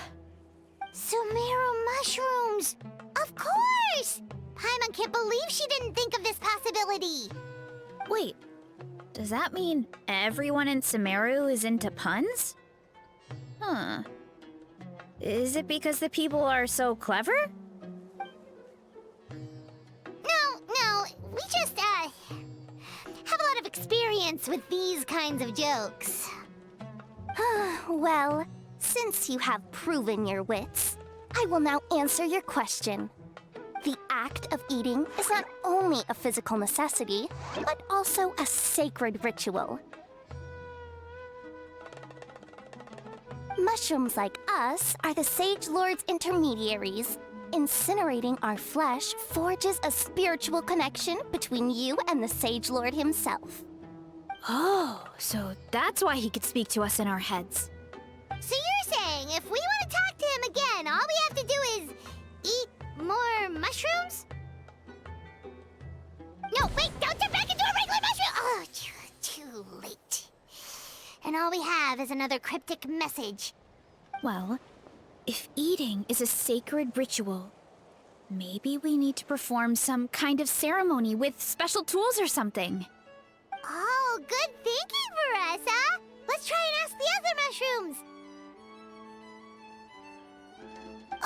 Sumeru mushrooms! Of course! Paimon can't believe she didn't think of this possibility. Wait, does that mean everyone in Sumeru is into puns? Huh. Is it because the people are so clever? No, we just, have a lot of experience with these kinds of jokes. Well, since you have proven your wits, I will now answer your question. The act of eating is not only a physical necessity, but also a sacred ritual. Mushrooms like us are the Sage Lord's intermediaries. Incinerating our flesh forges a spiritual connection between you and the Sage Lord himself. Oh, so that's why he could speak to us in our heads. So you're saying if we want to talk to him again, all we have to do is eat more mushrooms? No, wait, don't turn back into a regular mushroom! Oh, too late. And all we have is another cryptic message. Well, if eating is a sacred ritual, maybe we need to perform some kind of ceremony with special tools or something. Oh, good thinking, Varesa! Let's try and ask the other mushrooms!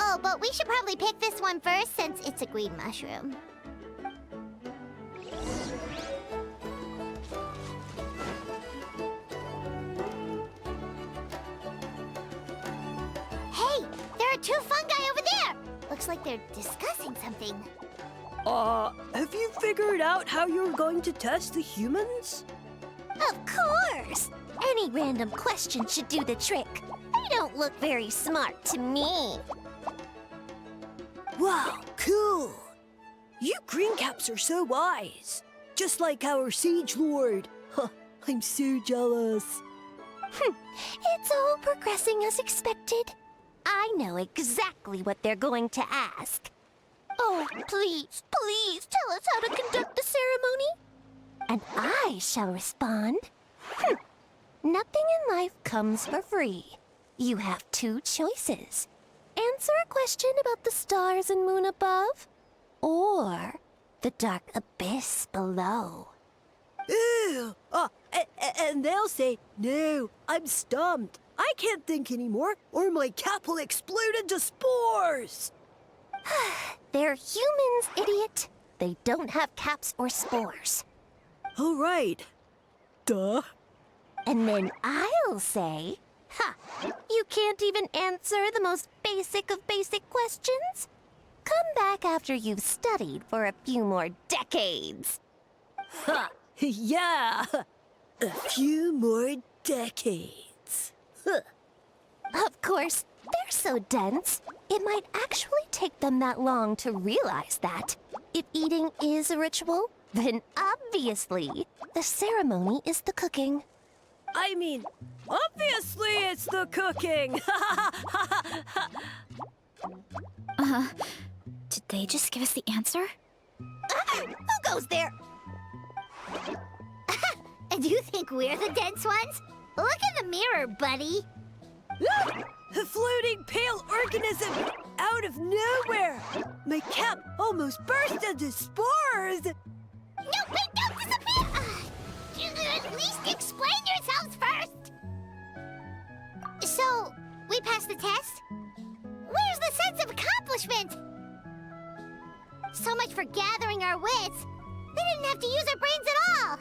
Oh, but we should probably pick this one first since it's a green mushroom. Hey, there are two fungi over there! Looks like they're discussing something. Have you figured out how you're going to test the humans? Of course! Any random question should do the trick. They don't look very smart to me. Wow, cool! You greencaps are so wise. Just like our Siege Lord. Huh, I'm so jealous. It's all progressing as expected. I know exactly what they're going to ask. Oh, please, please tell us how to conduct the ceremony. And I shall respond. Nothing in life comes for free. You have two choices. Answer a question about the stars and moon above, or the dark abyss below. Ew! And they'll say, no, I'm stumped. I can't think anymore, or my cap will explode into spores. They're humans, idiot. They don't have caps or spores. All right. Duh. And then I'll say, you can't even answer the most basic of basic questions? Come back after you've studied for a few more decades. Ha! Yeah! A few more decades. Huh. Of course, they're so dense, it might actually take them that long to realize that. If eating is a ritual, then obviously the ceremony is the cooking. I mean, obviously it's the cooking! Did they just give us the answer? Who goes there? And you think we're the dense ones? Look in the mirror, buddy. A floating pale organism out of nowhere! My cap almost burst into spores! No, wait, don't disappear! At least explain yourselves first! So, we passed the test? Where's the sense of accomplishment? So much for gathering our wits. They didn't have to use their brains at all!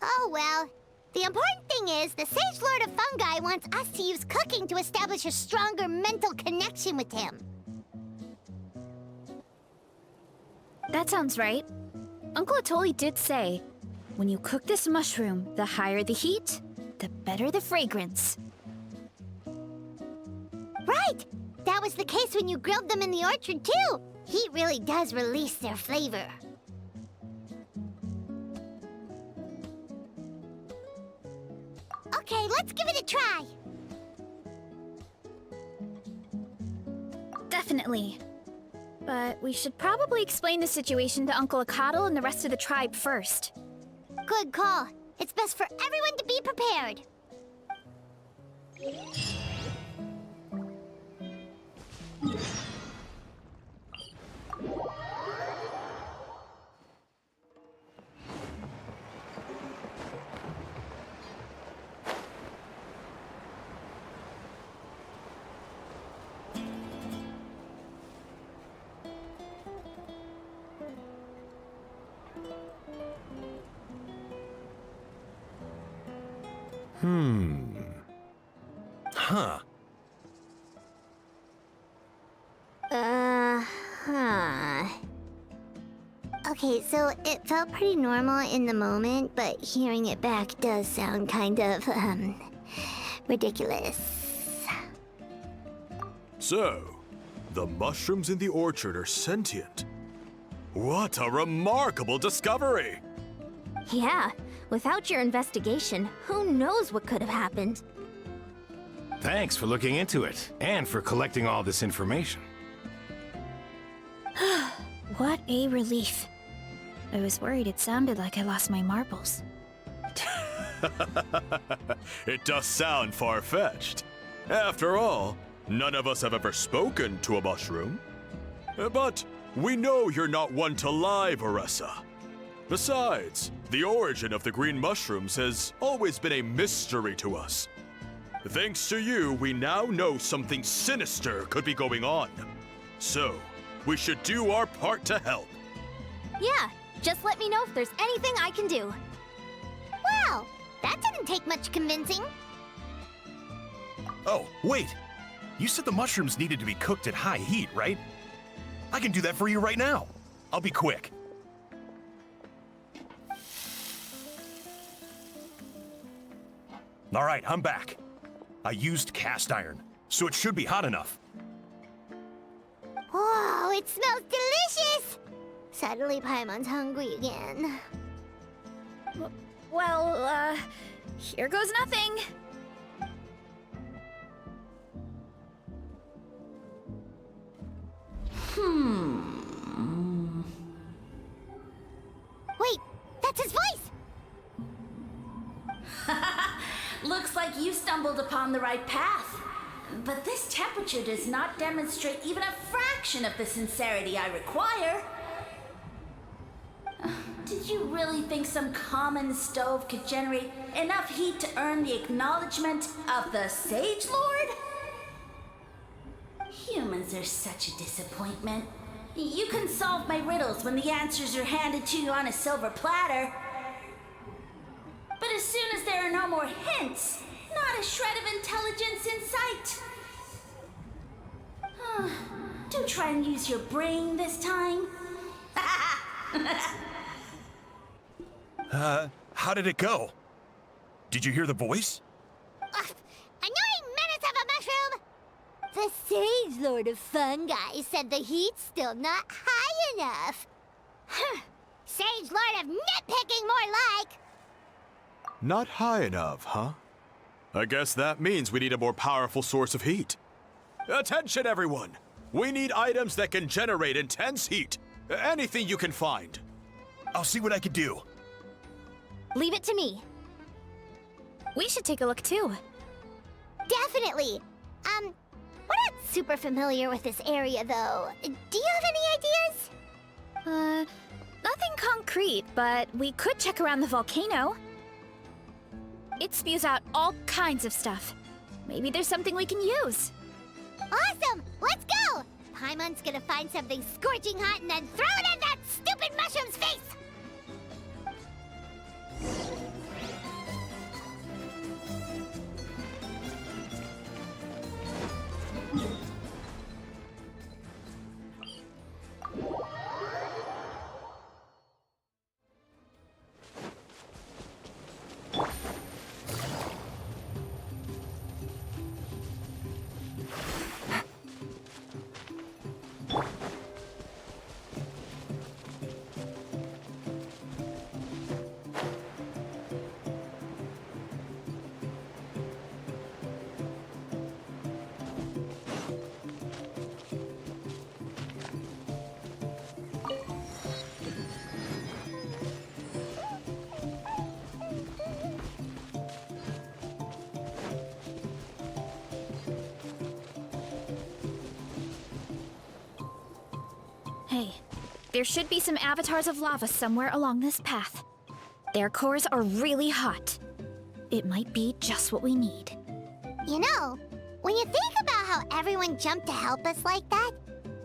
Oh well. The important thing is, the Sage Lord of Fungi wants us to use cooking to establish a stronger mental connection with him. That sounds right. Uncle Atoli did say, when you cook this mushroom, the higher the heat, the better the fragrance. Right! That was the case when you grilled them in the orchard, too! Heat really does release their flavor. Okay, let's give it a try! Definitely. But we should probably explain the situation to Uncle Akatl and the rest of the tribe first. Good call. It's best for everyone to be prepared. Huh. Okay, so it felt pretty normal in the moment, but hearing it back does sound kind of, ridiculous. So, the mushrooms in the orchard are sentient. What a remarkable discovery! Yeah, without your investigation, who knows what could have happened? Thanks for looking into it, and for collecting all this information. What a relief. I was worried it sounded like I lost my marbles. It does sound far-fetched. After all, none of us have ever spoken to a mushroom. But we know you're not one to lie, Varesa. Besides, the origin of the green mushrooms has always been a mystery to us. Thanks to you, we now know something sinister could be going on. So, we should do our part to help. Yeah, just let me know if there's anything I can do. Wow, that didn't take much convincing. Oh, wait! You said the mushrooms needed to be cooked at high heat, right? I can do that for you right now. I'll be quick. All right, I'm back. I used cast iron, so it should be hot enough. Whoa, It smells delicious! Suddenly Paimon's hungry again. Well, here goes nothing. Wait, that's his voice! Looks like you stumbled upon the right path. But this temperature does not demonstrate even a fraction of the sincerity I require. Did you really think some common stove could generate enough heat to earn the acknowledgement of the Sage Lord? Humans are such a disappointment. You can solve my riddles when the answers are handed to you on a silver platter. But as soon as there are no more hints, not a shred of intelligence in sight. Do try and use your brain this time. How did it go? Did you hear the voice? Annoying menace of a mushroom! The Sage Lord of Fungi said the heat's still not high enough. Sage Lord of nitpicking, more like! Not high enough, huh? I guess that means we need a more powerful source of heat. Attention, everyone! We need items that can generate intense heat. Anything you can find. I'll see what I can do. Leave it to me. We should take a look too. Definitely! We're not super familiar with this area, though. Do you have any ideas? Nothing concrete, but we could check around the volcano. It spews out all kinds of stuff. Maybe there's something we can use. Awesome! Let's go! Paimon's gonna find something scorching hot and then throw it in that stupid mushroom's face! Hey, there should be some avatars of lava somewhere along this path. Their cores are really hot. It might be just what we need. You know, when you think about how everyone jumped to help us like that,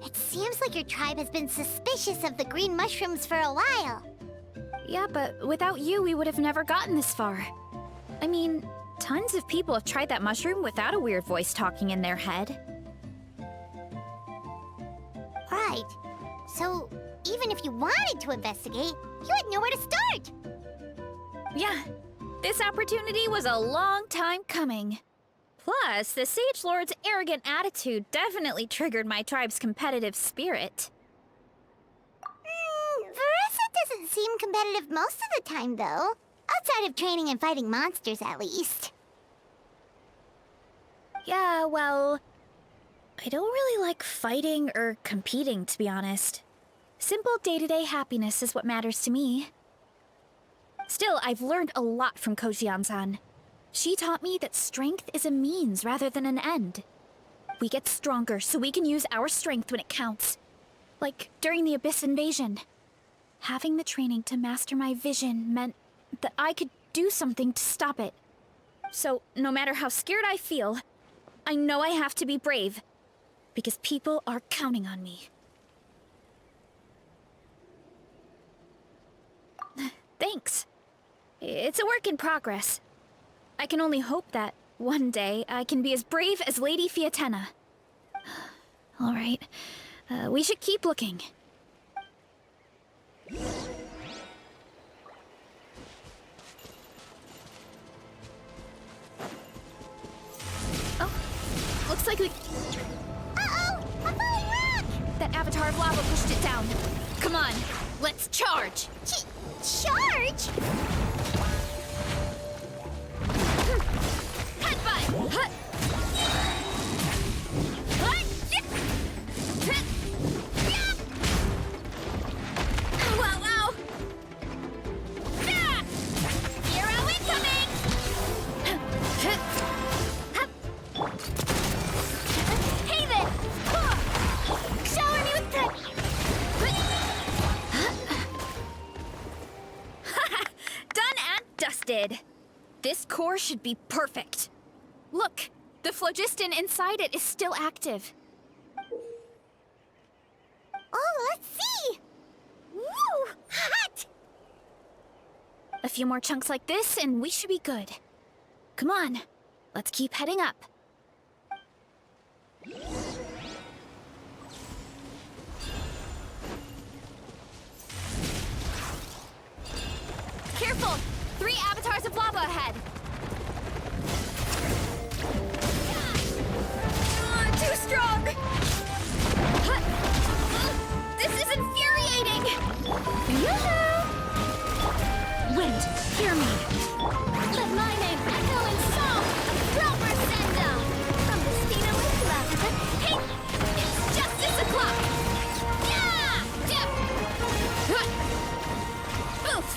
it seems like your tribe has been suspicious of the green mushrooms for a while. Yeah, but without you, we would have never gotten this far. I mean, tons of people have tried that mushroom without a weird voice talking in their head. Right. So, even if you wanted to investigate, you had nowhere to start. Yeah, this opportunity was a long time coming. Plus, the Sage Lord's arrogant attitude definitely triggered my tribe's competitive spirit. Varesa doesn't seem competitive most of the time, though. Outside of training and fighting monsters, at least. Yeah, well, I don't really like fighting or competing, to be honest. Simple day-to-day happiness is what matters to me. Still, I've learned a lot from Kojian-san. She taught me that strength is a means rather than an end. We get stronger so we can use our strength when it counts. Like during the Abyss invasion. Having the training to master my vision meant that I could do something to stop it. So, no matter how scared I feel, I know I have to be brave. Because people are counting on me. Thanks. It's a work in progress. I can only hope that one day I can be as brave as Lady Fiatena. All right, we should keep looking. Oh, looks like we... Uh-oh! A falling rock! That avatar of lava Charge? Headbutt! Huh. Wow, wow! Ah! Hero incoming! Hey then! Shower me with that! Done and dusted. This core should be perfect. Look, the phlogiston inside it is still active. Oh, let's see! Woo! Hot! A few more chunks like this and we should be good. Come on, let's keep heading up. Careful! 3 avatars of lava ahead! Too strong! This is infuriating! Yoo-hoo! Wind, hear me! Let my name echo in song! Representa! From the Stina Lithla! Hey! It's justice o'clock! Yeah! Dip! Oof!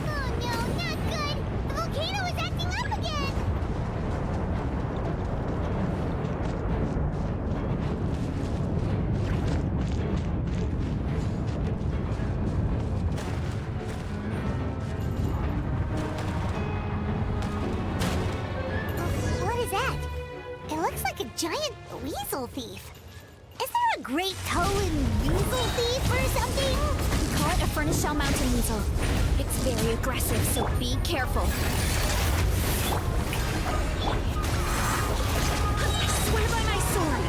Oh no, not good! The volcano is acting up again! What is that? It looks like a giant weasel thief. Is there a great toe-in weasel thief or something? We call it a furnace shell mountain weasel. It's very aggressive, so be careful. I swear by my sword!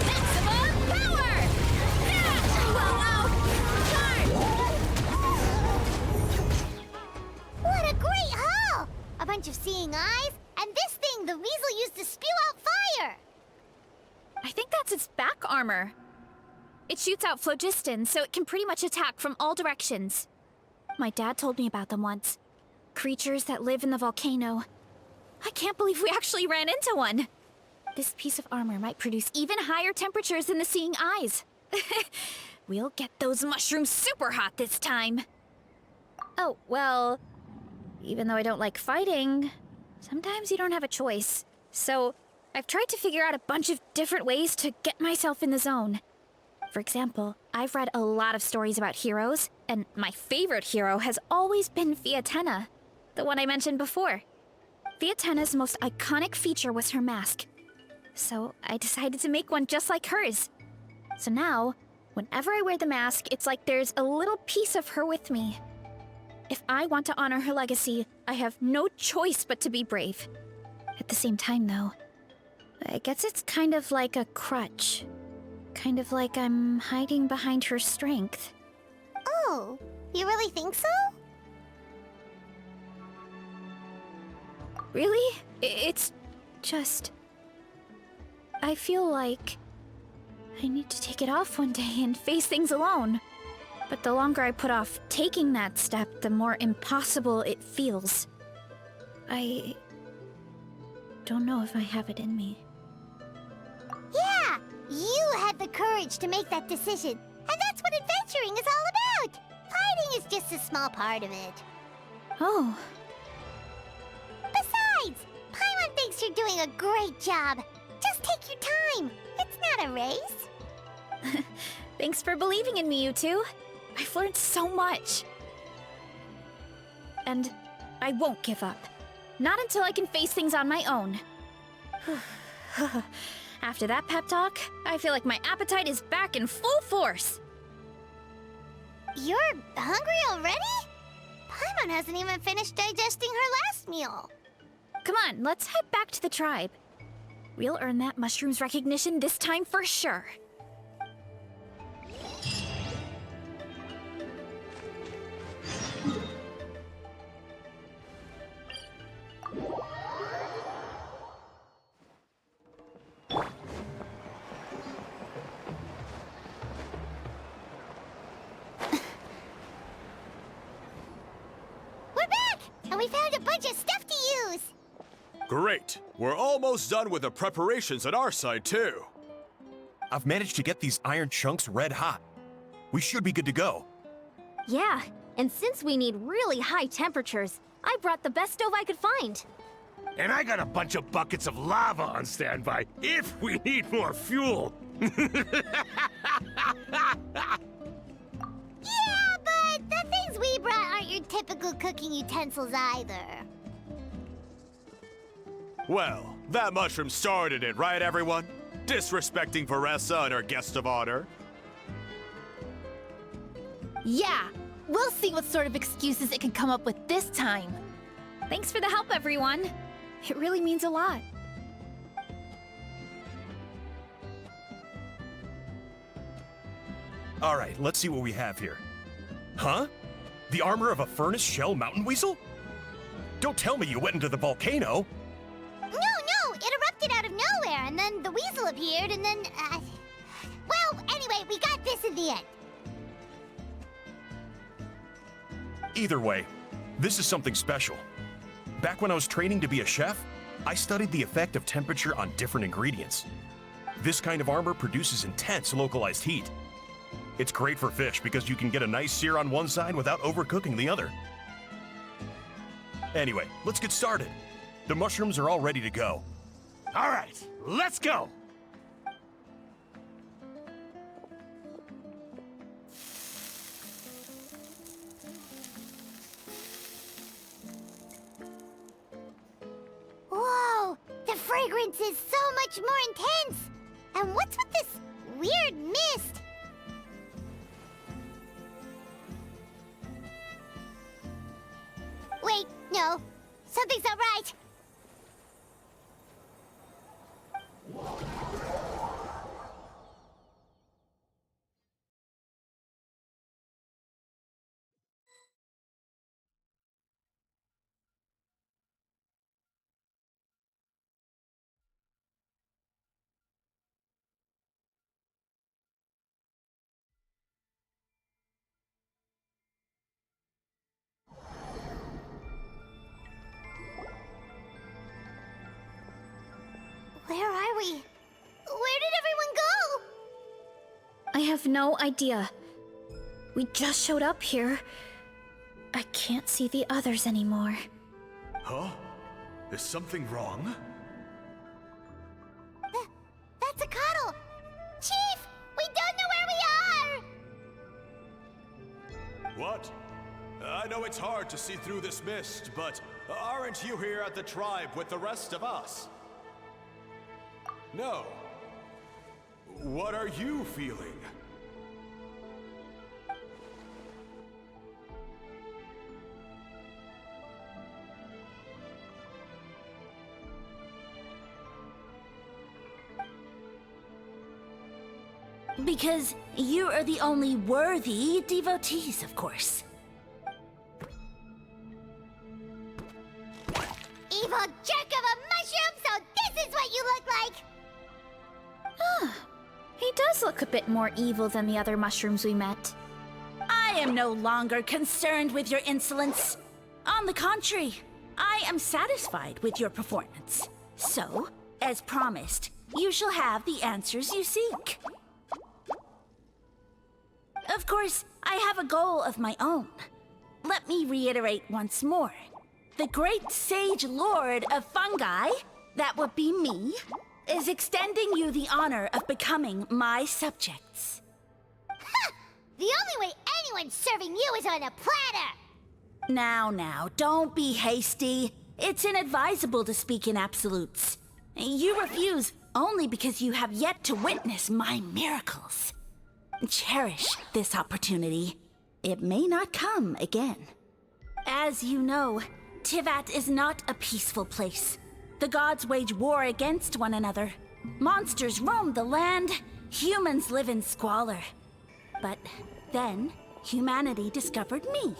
Maximum power! Wow, What a great haul! A bunch of seeing eyes, and this thing the weasel used to spew out fire! I think that's its back armor. It shoots out phlogiston, so it can pretty much attack from all directions. My dad told me about them once. Creatures that live in the volcano. I can't believe we actually ran into one. This piece of armor might produce even higher temperatures than the seeing eyes. We'll get those mushrooms super hot this time. Oh, well, even though I don't like fighting, sometimes you don't have a choice. So I've tried to figure out a bunch of different ways to get myself in the zone. For example, I've read a lot of stories about heroes, and my favorite hero has always been Fiatenna, the one I mentioned before. Fiatenna's most iconic feature was her mask, so I decided to make one just like hers. So now, whenever I wear the mask, it's like there's a little piece of her with me. If I want to honor her legacy, I have no choice but to be brave. At the same time, though, I guess it's kind of like a crutch. Kind of like I'm hiding behind her strength. Oh, you really think so? Really? It's just... I feel like I need to take it off one day and face things alone. But the longer I put off taking that step, the more impossible it feels. I don't know if I have it in me. Yeah, you had the courage to make that decision. And that's what adventuring is all about. Fighting is just a small part of it. Oh, Besides, Paimon thinks you're doing a great job. Just take your time. It's not a race. thanks for believing in me, you two. I've learned so much. And I won't give up. Not until I can face things on my own. After that pep talk, I feel like my appetite is back in full force. You're hungry already? Paimon hasn't even finished digesting her last meal. Come on, let's head back to the tribe. We'll earn that mushroom's recognition this time for sure. We found a bunch of stuff to use! Great. We're almost done with the preparations on our side, too. I've managed to get these iron chunks red hot. We should be good to go. Yeah, and since we need really high temperatures, I brought the best stove I could find. And I got a bunch of buckets of lava on standby if we need more fuel. Yeah, but the things we brought aren't your typical cooking utensils either. Well, that mushroom started it, right, everyone? Disrespecting Varesa and her guest of honor. Yeah, we'll see what sort of excuses it can come up with this time. Thanks for the help, everyone. It really means a lot. All right, let's see what we have here. Huh? The armor of a furnace shell mountain weasel? Don't tell me you went into the volcano. No, it erupted out of nowhere, and then the weasel appeared, and then, well, anyway, we got this in the end. Either way, this is something special. Back when I was training to be a chef, I studied the effect of temperature on different ingredients. This kind of armor produces intense localized heat. It's great for fish because you can get a nice sear on one side without overcooking the other. Anyway, let's get started. The mushrooms are all ready to go. All right, let's go. Whoa, the fragrance is so much more intense. And what's with this weird mist? Wait, no, something's not right. Where are we? Where did everyone go? I have no idea. We just showed up here. I can't see the others anymore. Huh? Is something wrong? That's a cuddle! Chief, we don't know where we are! What? I know it's hard to see through this mist, but aren't you here at the tribe with the rest of us? No. What are you feeling? Because you are the only worthy devotees, of course. Evil jerk of a mushroom, so this is what you look like! He does look a bit more evil than the other mushrooms we met. I am no longer concerned with your insolence. On the contrary, I am satisfied with your performance. So, as promised, you shall have the answers you seek. Of course, I have a goal of my own. Let me reiterate once more. The great sage lord of fungi, that would be me, is extending you the honor of becoming my subjects. Ha! The only way anyone's serving you is on a platter! Now, don't be hasty. It's inadvisable to speak in absolutes. You refuse only because you have yet to witness my miracles. Cherish this opportunity. It may not come again. As you know, Tivat is not a peaceful place. The gods wage war against one another. Monsters roam the land. Humans live in squalor. But then, humanity discovered me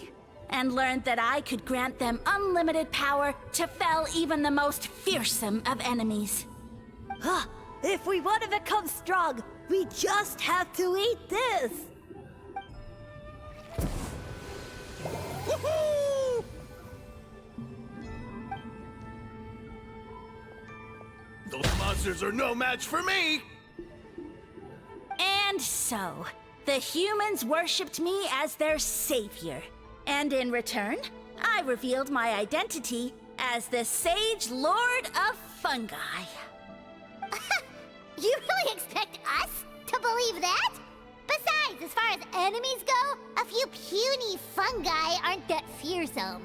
and learned that I could grant them unlimited power to fell even the most fearsome of enemies. If we want to become strong, we just have to eat this! Woohoo! losers are no match for me! And so, the humans worshipped me as their savior. And in return, I revealed my identity as the Sage Lord of Fungi. You really expect us to believe that? Besides, as far as enemies go, a few puny fungi aren't that fearsome.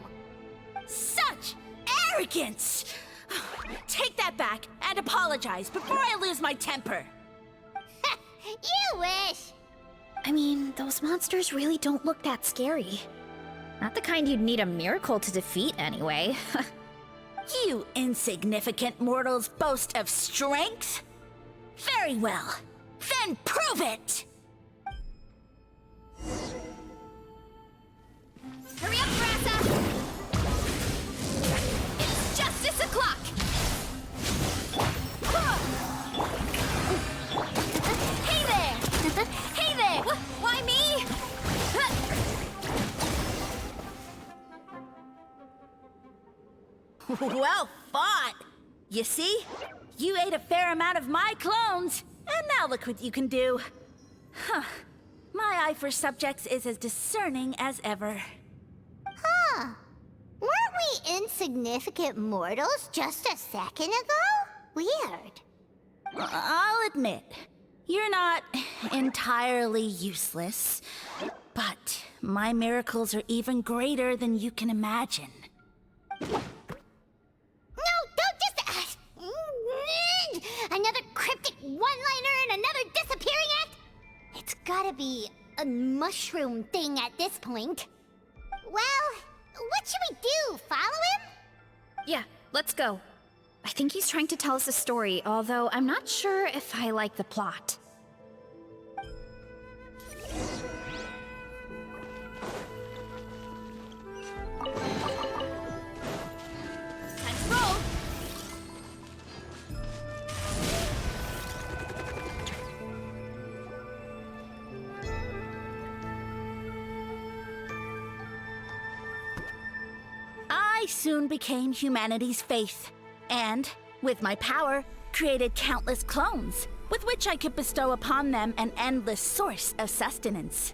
Such arrogance! Take that back and apologize before I lose my temper. You wish! I mean, those monsters really don't look that scary. Not the kind you'd need a miracle to defeat, anyway. You insignificant mortals boast of strength? Very well. Then prove it! Hurry up, Varesa! It's justice o'clock! Hey there! Hey there! Why me? Well fought! You see? You ate a fair amount of my clones, and now look what you can do. Huh. My eye for subjects is as discerning as ever. Huh. Weren't we insignificant mortals just a second ago? Weird. I'll admit, you're not entirely useless, but my miracles are even greater than you can imagine. No, don't just... another cryptic one-liner and another disappearing act? It's gotta be a mushroom thing at this point. Well, what should we do? Follow him? Yeah, let's go. I think he's trying to tell us a story, although I'm not sure if I like the plot. Time to roll! I soon became humanity's faith, and, with my power, created countless clones, with which I could bestow upon them an endless source of sustenance.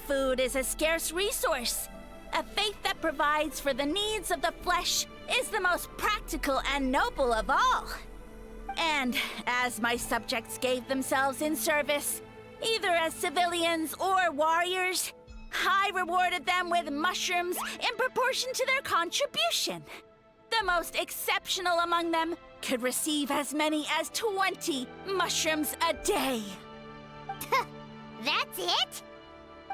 Food is a scarce resource. A faith that provides for the needs of the flesh is the most practical and noble of all. And as my subjects gave themselves in service, either as civilians or warriors, I rewarded them with mushrooms in proportion to their contribution. The most exceptional among them could receive as many as 20 mushrooms a day. That's it?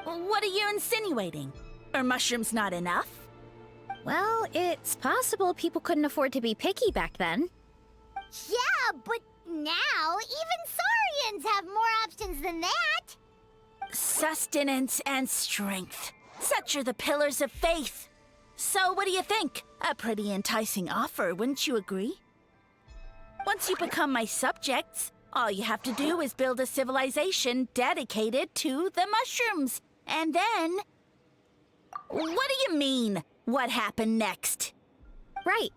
What are you insinuating? Are mushrooms not enough? Well, it's possible people couldn't afford to be picky back then. Yeah, but now even Saurians have more options than that. Sustenance and strength. Such are the pillars of faith. So what do you think? A pretty enticing offer, wouldn't you agree? Once you become my subjects, all you have to do is build a civilization dedicated to the mushrooms. And then... What do you mean, what happened next? Right.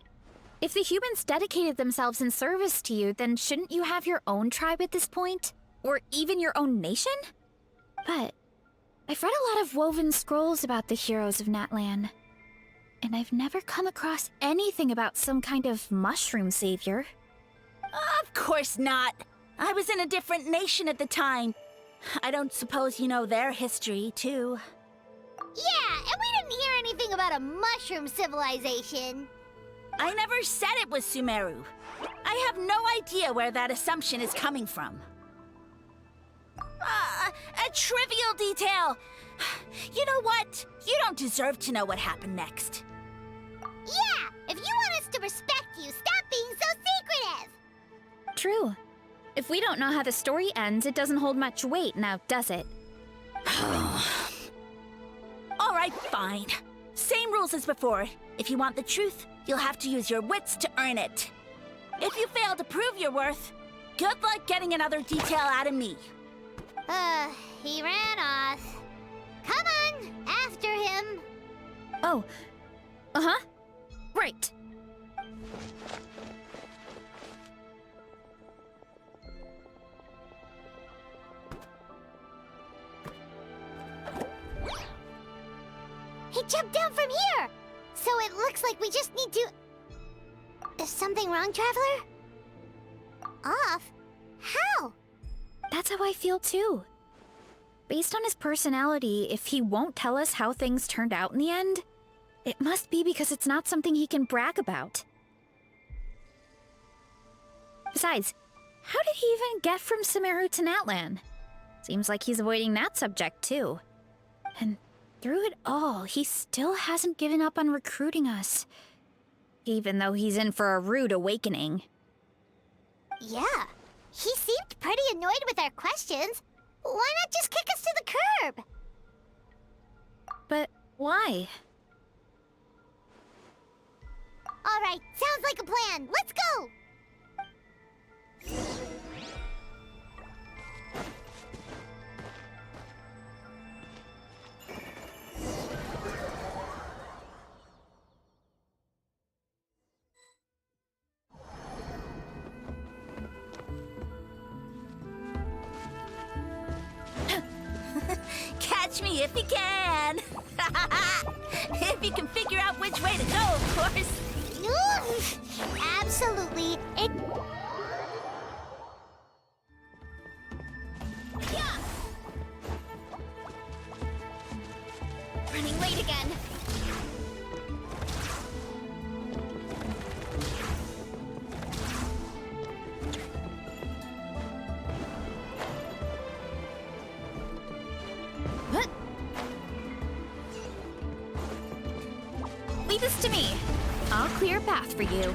If the humans dedicated themselves in service to you, then shouldn't you have your own tribe at this point? Or even your own nation? But I've read a lot of woven scrolls about the heroes of Natlan, and I've never come across anything about some kind of mushroom savior. Of course not. I was in a different nation at the time. I don't suppose you know their history, too. Yeah, and we didn't hear anything about a mushroom civilization. I never said it was Sumeru. I have no idea where that assumption is coming from. A trivial detail. You know what? You don't deserve to know what happened next. Yeah, if you want us to respect you, stop being so secretive. True. If we don't know how the story ends, it doesn't hold much weight now, does it? All right, fine. Same rules as before. If you want the truth, you'll have to use your wits to earn it. If you fail to prove your worth, good luck getting another detail out of me. He ran off. Come on, after him. Oh. Uh-huh. Right. He jumped down from here! So it looks like we just need to... Is something wrong, Traveler? Off? How? That's how I feel too. Based on his personality, if he won't tell us how things turned out in the end, it must be because it's not something he can brag about. Besides, how did he even get from Sumeru to Natlan? Seems like he's avoiding that subject too. And through it all, he still hasn't given up on recruiting us. Even though he's in for a rude awakening. Yeah. He seemed pretty annoyed with our questions. Why not just kick us to the curb? But why? All right, sounds like a plan. Let's go! Catch me if you can! If you can figure out which way to go, of course. Absolutely. Yeah! Running late again. What? Leave this to me. I'll clear a path for you.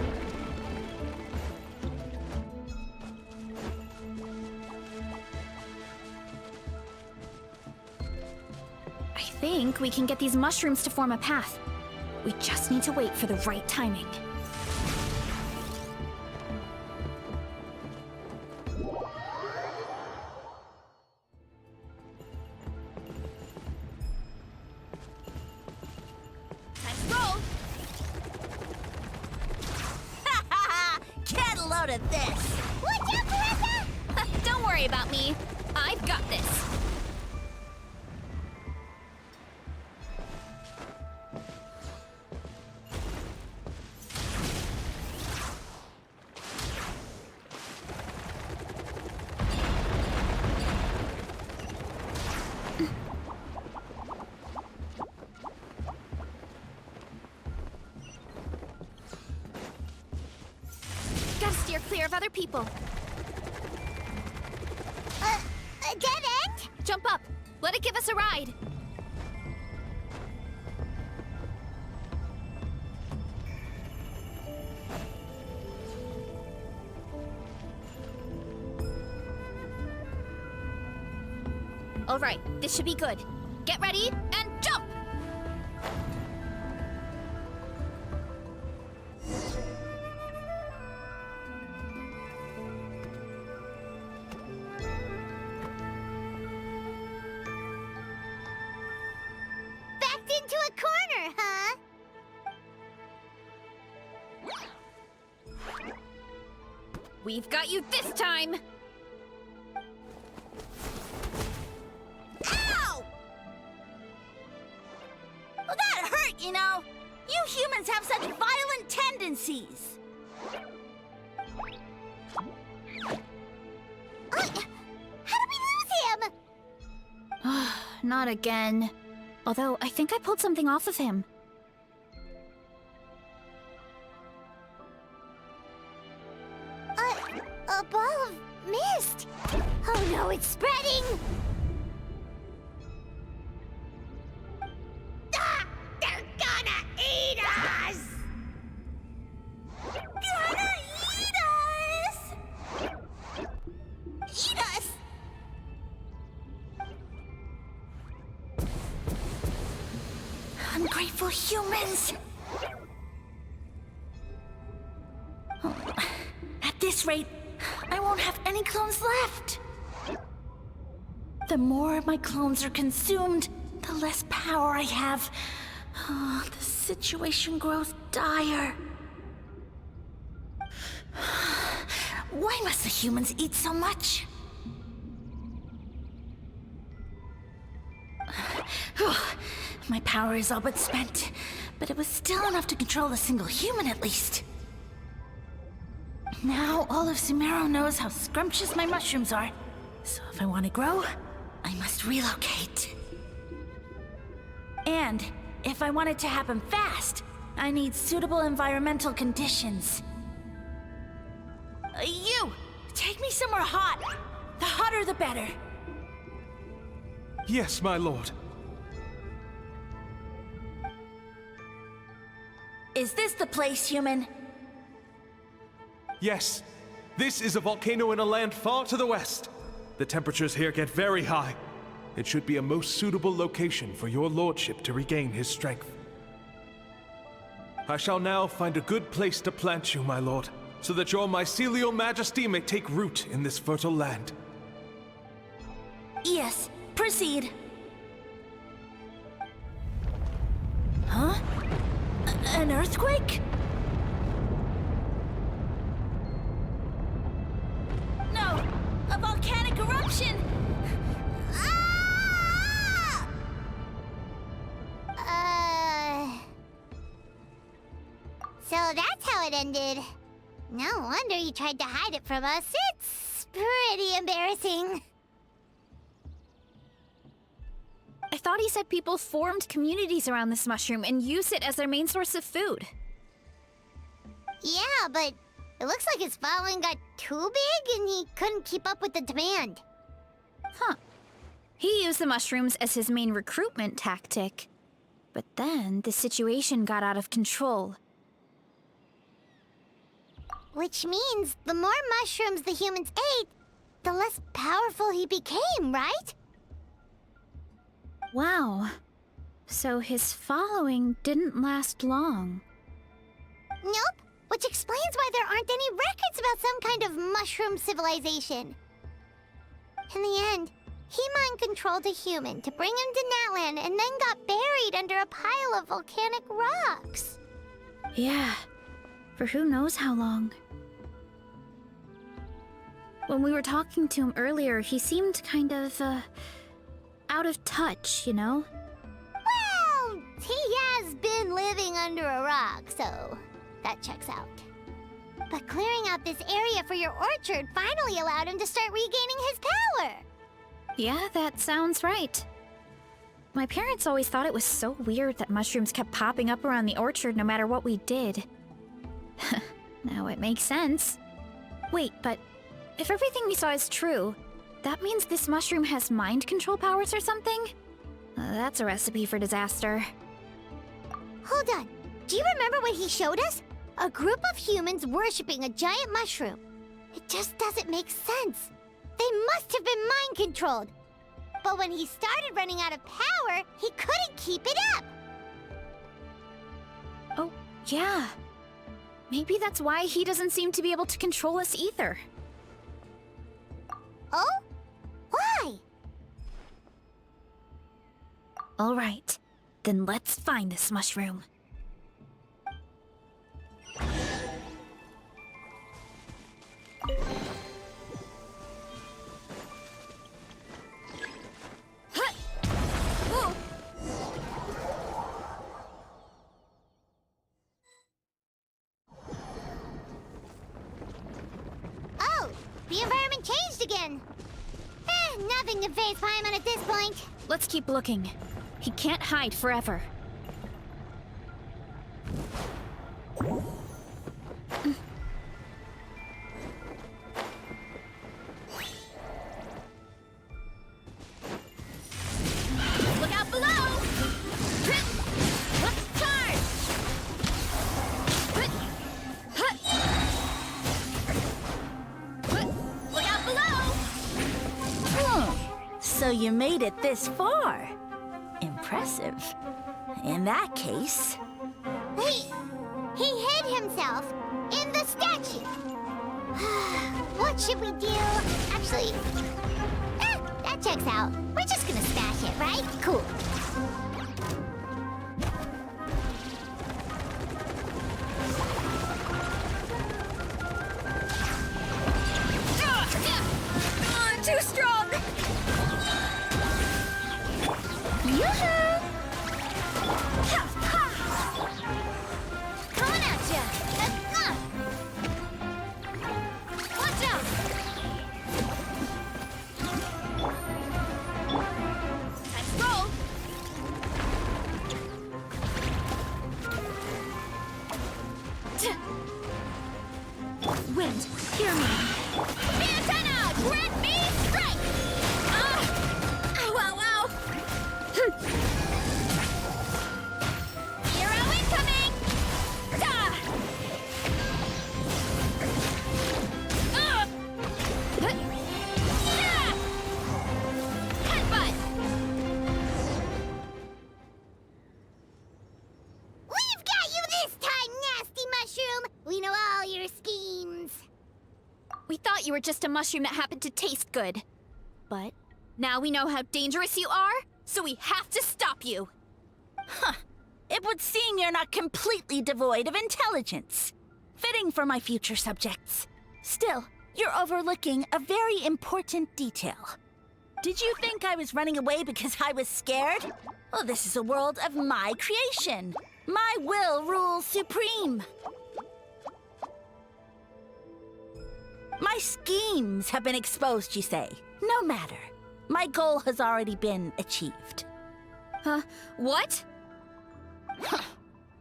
I think we can get these mushrooms to form a path. We just need to wait for the right timing. Time to roll! Get a load of this! Watch out, Varesa! Don't worry about me. I've got this. Gotta steer clear of other people. A dead end? Jump up. Let it give us a ride. All right, this should be good. Get ready and jump! Backed into a corner, huh? We've got you this time! Ow! Well, that hurt, you know. You humans have such violent tendencies. How did we lose him? Not again. Although, I think I pulled something off of him. A ball of mist. Oh no, it's spreading! Ah! They're gonna eat us! Gonna eat us! Eat us! Ungrateful humans! At this rate, I won't have any clones left. The more my clones are consumed, the less power I have. Oh, the situation grows dire. Why must the humans eat so much? My power is all but spent, but it was still enough to control a single human at least. Now all of Sumeru knows how scrumptious my mushrooms are. So if I want to grow, I must relocate. And if I want it to happen fast, I need suitable environmental conditions. You! Take me somewhere hot! The hotter the better. Yes, my lord. Is this the place, human? Yes. This is a volcano in a land far to the west. The temperatures here get very high. It should be a most suitable location for your lordship to regain his strength. I shall now find a good place to plant you, my lord, so that your mycelial majesty may take root in this fertile land. Yes, proceed. Huh? An earthquake? No! A volcanic eruption! Ah! So that's how it ended. No wonder you tried to hide it from us. It's pretty embarrassing. I thought he said people formed communities around this mushroom and used it as their main source of food. Yeah, but it looks like his following got too big and he couldn't keep up with the demand. Huh. He used the mushrooms as his main recruitment tactic. But then the situation got out of control. Which means the more mushrooms the humans ate, the less powerful he became, right? Wow. So his following didn't last long. Nope, which explains why there aren't any records about some kind of mushroom civilization. In the end, he mind-controlled a human to bring him to Natlan and then got buried under a pile of volcanic rocks. Yeah, for who knows how long. When we were talking to him earlier, he seemed kind of, out of touch, you know? Well, he has been living under a rock, so that checks out. But clearing out this area for your orchard finally allowed him to start regaining his power. Yeah, that sounds right. My parents always thought it was so weird that mushrooms kept popping up around the orchard no matter what we did. Now it makes sense. Wait, but if everything we saw is true, that means this mushroom has mind control powers or something? That's a recipe for disaster. Hold on. Do you remember what he showed us? A group of humans worshipping a giant mushroom. It just doesn't make sense. They must have been mind-controlled. But when he started running out of power, he couldn't keep it up. Oh, yeah. Maybe that's why he doesn't seem to be able to control us either. Oh? Why? All right, then let's find this mushroom. Oh, the environment changed again. Nothing to face Paimon at this point. Let's keep looking. He can't hide forever. Look out below! Charge! Look out below! So you made it this far. Impressive. In that case... He hid himself in the statue. What should we do? Actually, that checks out. We're just gonna smash it, right? Cool. Too strong! Yoo-hoo! Coming at ya! Watch out! Let's roll! Wind, hear me. Antenna, grant me strength! Ow, ow, ow! Hero incoming! Da! Yeah! Headbutt! We've got you this time, nasty mushroom! We know all your schemes. We thought you were just a mushroom that happened to taste good. But now we know how dangerous you are, so we have to stop you. It would seem you're not completely devoid of intelligence. Fitting for my future subjects. Still, you're overlooking a very important detail. Did you think I was running away because I was scared? Well, this is a world of my creation. My will rules supreme. My schemes have been exposed, you say. No matter. My goal has already been achieved. What?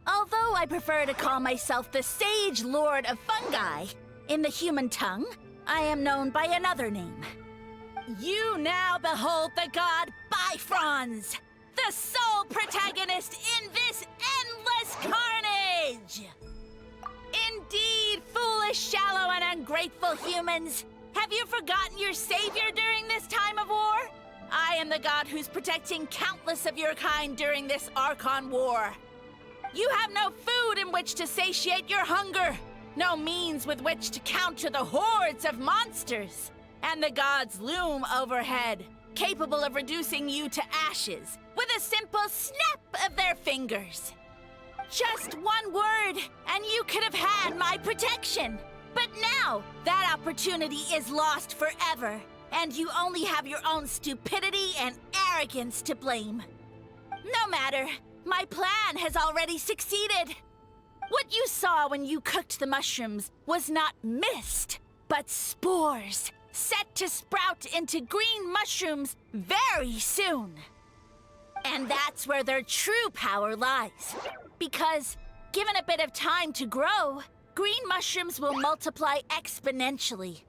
Although I prefer to call myself the Sage Lord of Fungi, in the human tongue, I am known by another name. You now behold the god Bifrons, the sole protagonist in this endless carnage! Indeed, foolish, shallow, and ungrateful humans! Have you forgotten your savior during this time of war? I am the god who's protecting countless of your kind during this Archon war. You have no food in which to satiate your hunger, no means with which to counter the hordes of monsters, and the gods loom overhead, capable of reducing you to ashes with a simple snap of their fingers. Just one word, and you could have had my protection. But now, that opportunity is lost forever, and you only have your own stupidity and arrogance to blame. No matter, my plan has already succeeded. What you saw when you cooked the mushrooms was not mist, but spores, set to sprout into green mushrooms very soon. And that's where their true power lies. Because, given a bit of time to grow, green mushrooms will multiply exponentially.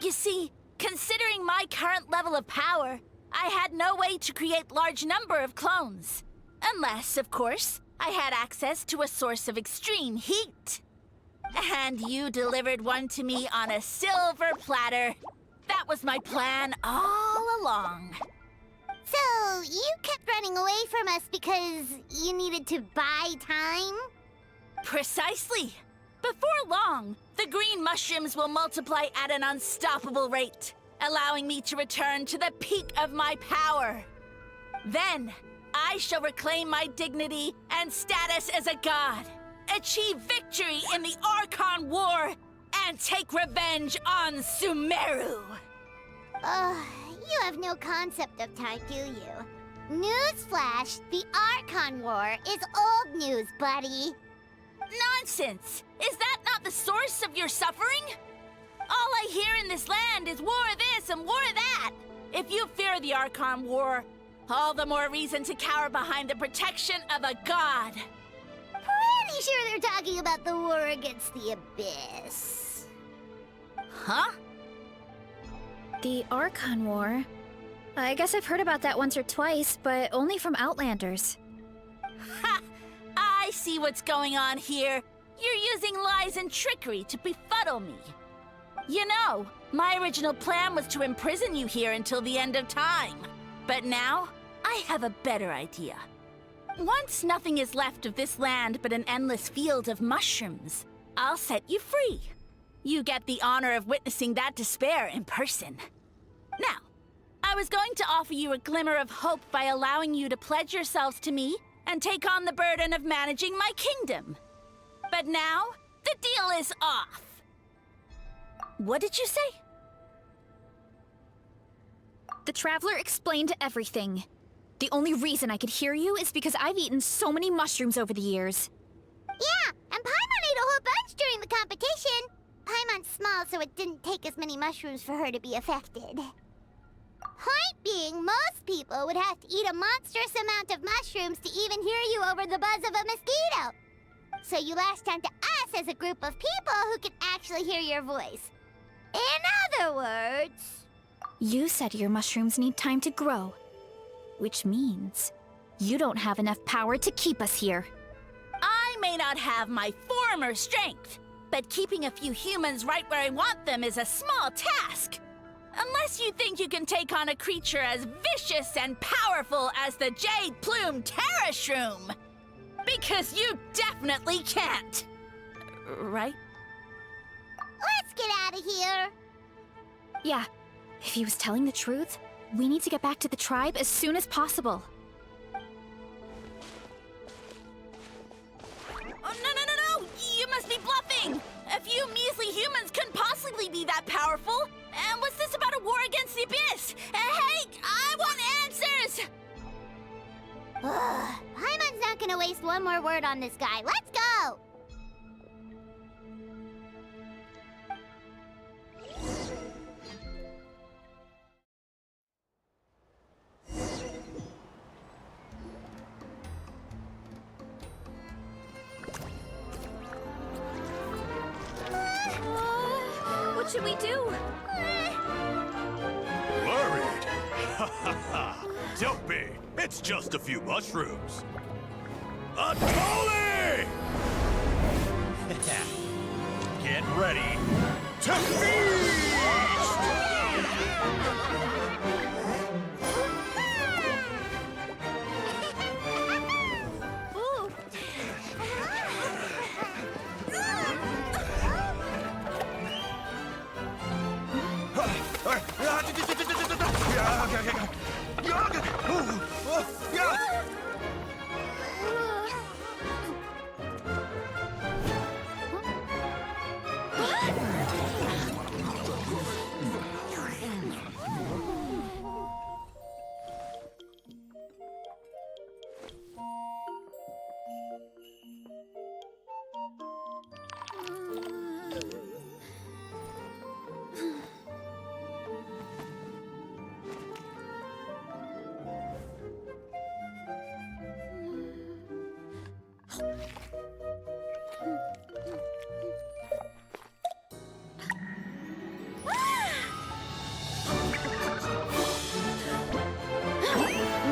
You see, considering my current level of power, I had no way to create large number of clones. Unless, of course, I had access to a source of extreme heat. And you delivered one to me on a silver platter. That was my plan all along. So, you kept running away from us because you needed to buy time? Precisely. Before long, the green mushrooms will multiply at an unstoppable rate, allowing me to return to the peak of my power. Then, I shall reclaim my dignity and status as a god, achieve victory in the Archon War, and take revenge on Sumeru. You have no concept of time, do you? Newsflash, the Archon War is old news, buddy. Nonsense! Is that not the source of your suffering? All I hear in this land is war this and war that. If you fear the Archon War, all the more reason to cower behind the protection of a god. Pretty sure they're talking about the war against the Abyss. Huh? The Archon War? I guess I've heard about that once or twice, but only from Outlanders. Ha! I see what's going on here. You're using lies and trickery to befuddle me. You know, my original plan was to imprison you here until the end of time. But now, I have a better idea. Once nothing is left of this land but an endless field of mushrooms, I'll set you free. You get the honor of witnessing that despair in person. Now, I was going to offer you a glimmer of hope by allowing you to pledge yourselves to me and take on the burden of managing my kingdom. But now, the deal is off. What did you say? The Traveler explained everything. The only reason I could hear you is because I've eaten so many mushrooms over the years. Yeah, and Paimon ate a whole bunch during the competition. Paimon's small, so it didn't take as many mushrooms for her to be affected. Point being, most people would have to eat a monstrous amount of mushrooms to even hear you over the buzz of a mosquito. So you latched onto us as a group of people who can actually hear your voice. In other words... You said your mushrooms need time to grow, which means you don't have enough power to keep us here. I may not have my former strength, but keeping a few humans right where I want them is a small task. Unless you think you can take on a creature as vicious and powerful as the Jade Plume Terra Shroom. Because you definitely can't. Right? Let's get out of here. Yeah, if he was telling the truth, we need to get back to the tribe as soon as possible. Oh, no! You must be bluffing! A few measly humans couldn't possibly be that powerful! And what's this about a war against the Abyss? Hey, I want answers! Paimon's not gonna waste one more word on this guy. Let's go! What should we do? Worried? Ha ha ha! Don't be! It's just a few mushrooms. Atoli! Get ready to feast!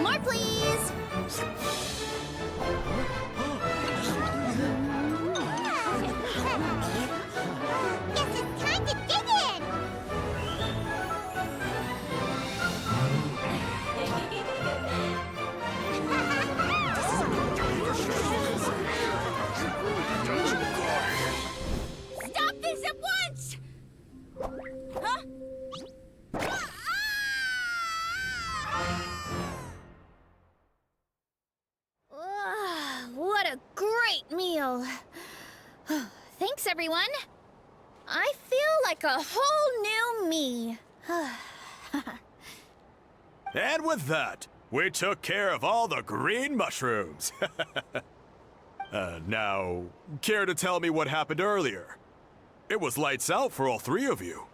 More, please! Guess it's time to dig in! Stop this at once! Huh? What a great meal! Thanks, everyone! I feel like a whole new me. And with that, we took care of all the green mushrooms. Now, care to tell me what happened earlier? It was lights out for all three of you.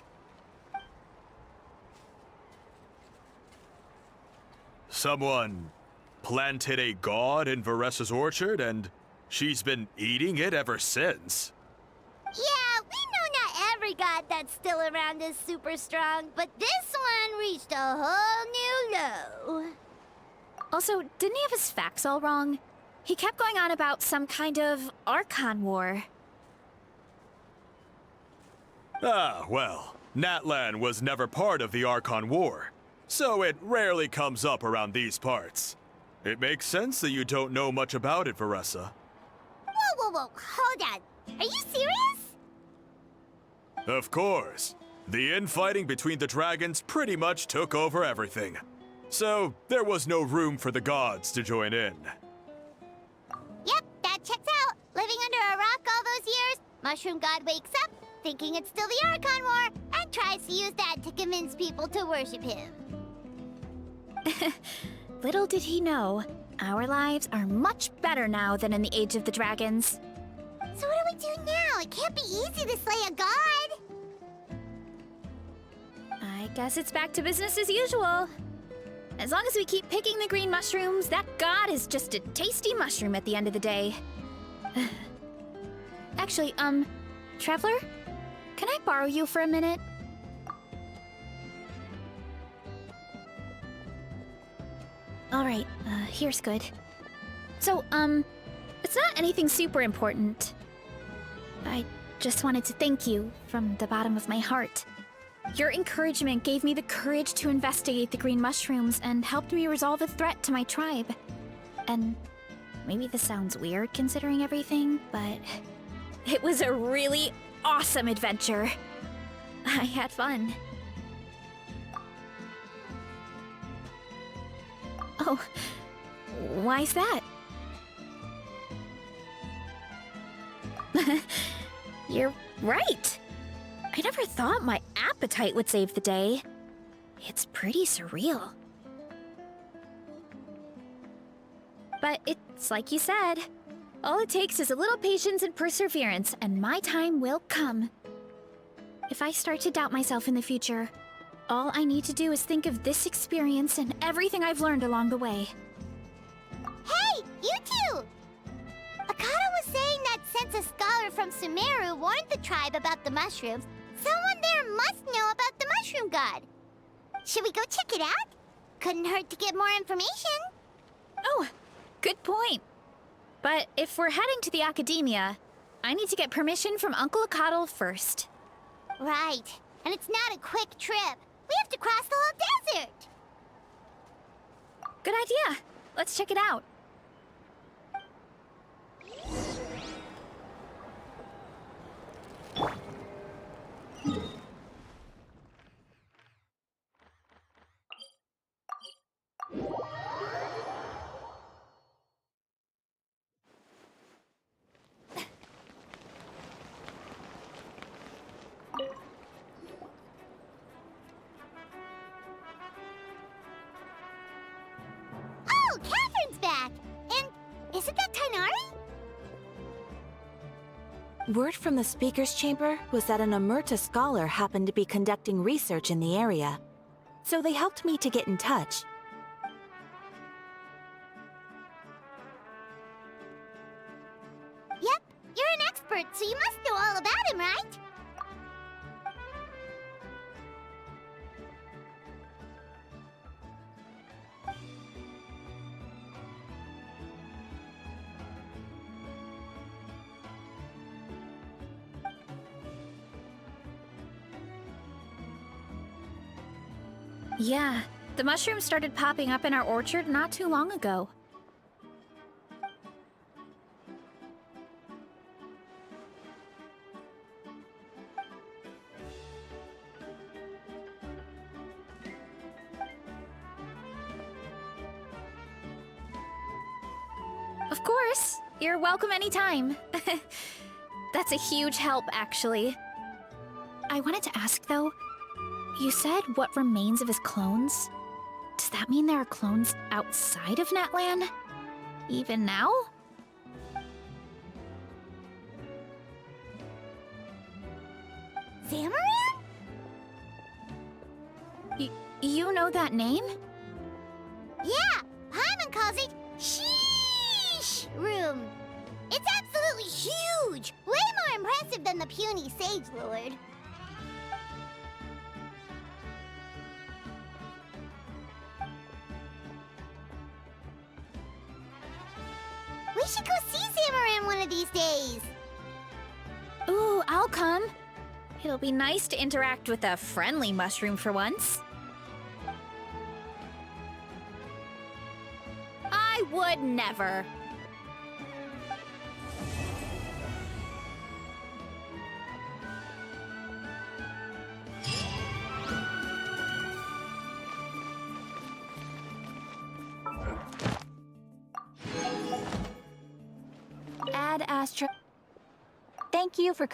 Someone planted a god in Varesa's orchard, and she's been eating it ever since. Yeah, we know not every god that's still around is super strong, but this one reached a whole new low. Also, didn't he have his facts all wrong? He kept going on about some kind of Archon war. Ah, well, Natlan was never part of the Archon War, so it rarely comes up around these parts. It makes sense that you don't know much about it, Varesa. Whoa, hold on. Are you serious? Of course. The infighting between the dragons pretty much took over everything. So, there was no room for the gods to join in. Yep, that checks out. Living under a rock all those years, Mushroom God wakes up, thinking it's still the Archon War, and tries to use that to convince people to worship him. Little did he know, our lives are much better now than in the Age of the Dragons. So what do we do now? It can't be easy to slay a god. I guess it's back to business as usual. As long as we keep picking the green mushrooms, that god is just a tasty mushroom at the end of the day. Actually, Traveler? Can I borrow you for a minute? Alright, here's good. So, it's not anything super important. I just wanted to thank you from the bottom of my heart. Your encouragement gave me the courage to investigate the green mushrooms and helped me resolve a threat to my tribe. And maybe this sounds weird considering everything, but it was a really awesome adventure. I had fun. Oh, why's that? You're right. I never thought my appetite would save the day. It's pretty surreal. But it's like you said. All it takes is a little patience and perseverance, and my time will come. If I start to doubt myself in the future, all I need to do is think of this experience and everything I've learned along the way. Hey, you two! Akata was saying that since a scholar from Sumeru warned the tribe about the mushrooms, someone there must know about the mushroom god. Should we go check it out? Couldn't hurt to get more information. Oh, good point. But if we're heading to the academia, I need to get permission from Uncle Akatl first. Right. And it's not a quick trip. We have to cross the whole desert. Good idea. Let's check it out. Oh, Catherine's back! And isn't that Tainari? Word from the speaker's chamber was that an Amurta scholar happened to be conducting research in the area. So they helped me to get in touch. Yep, you're an expert, so you must know all about him, right? Yeah, the mushrooms started popping up in our orchard not too long ago. Of course, you're welcome anytime. That's a huge help, actually. I wanted to ask, though, you said what remains of his clones? Does that mean there are clones outside of Natlan? Even now? Zamaran? You know that name? Yeah, Paimon calls it Sheesh Room. It's absolutely huge! Way more impressive than the puny Sage Lord. We should go see Zamaran one of these days. Ooh, I'll come. It'll be nice to interact with a friendly mushroom for once. I would never. Ad Astra. Thank you for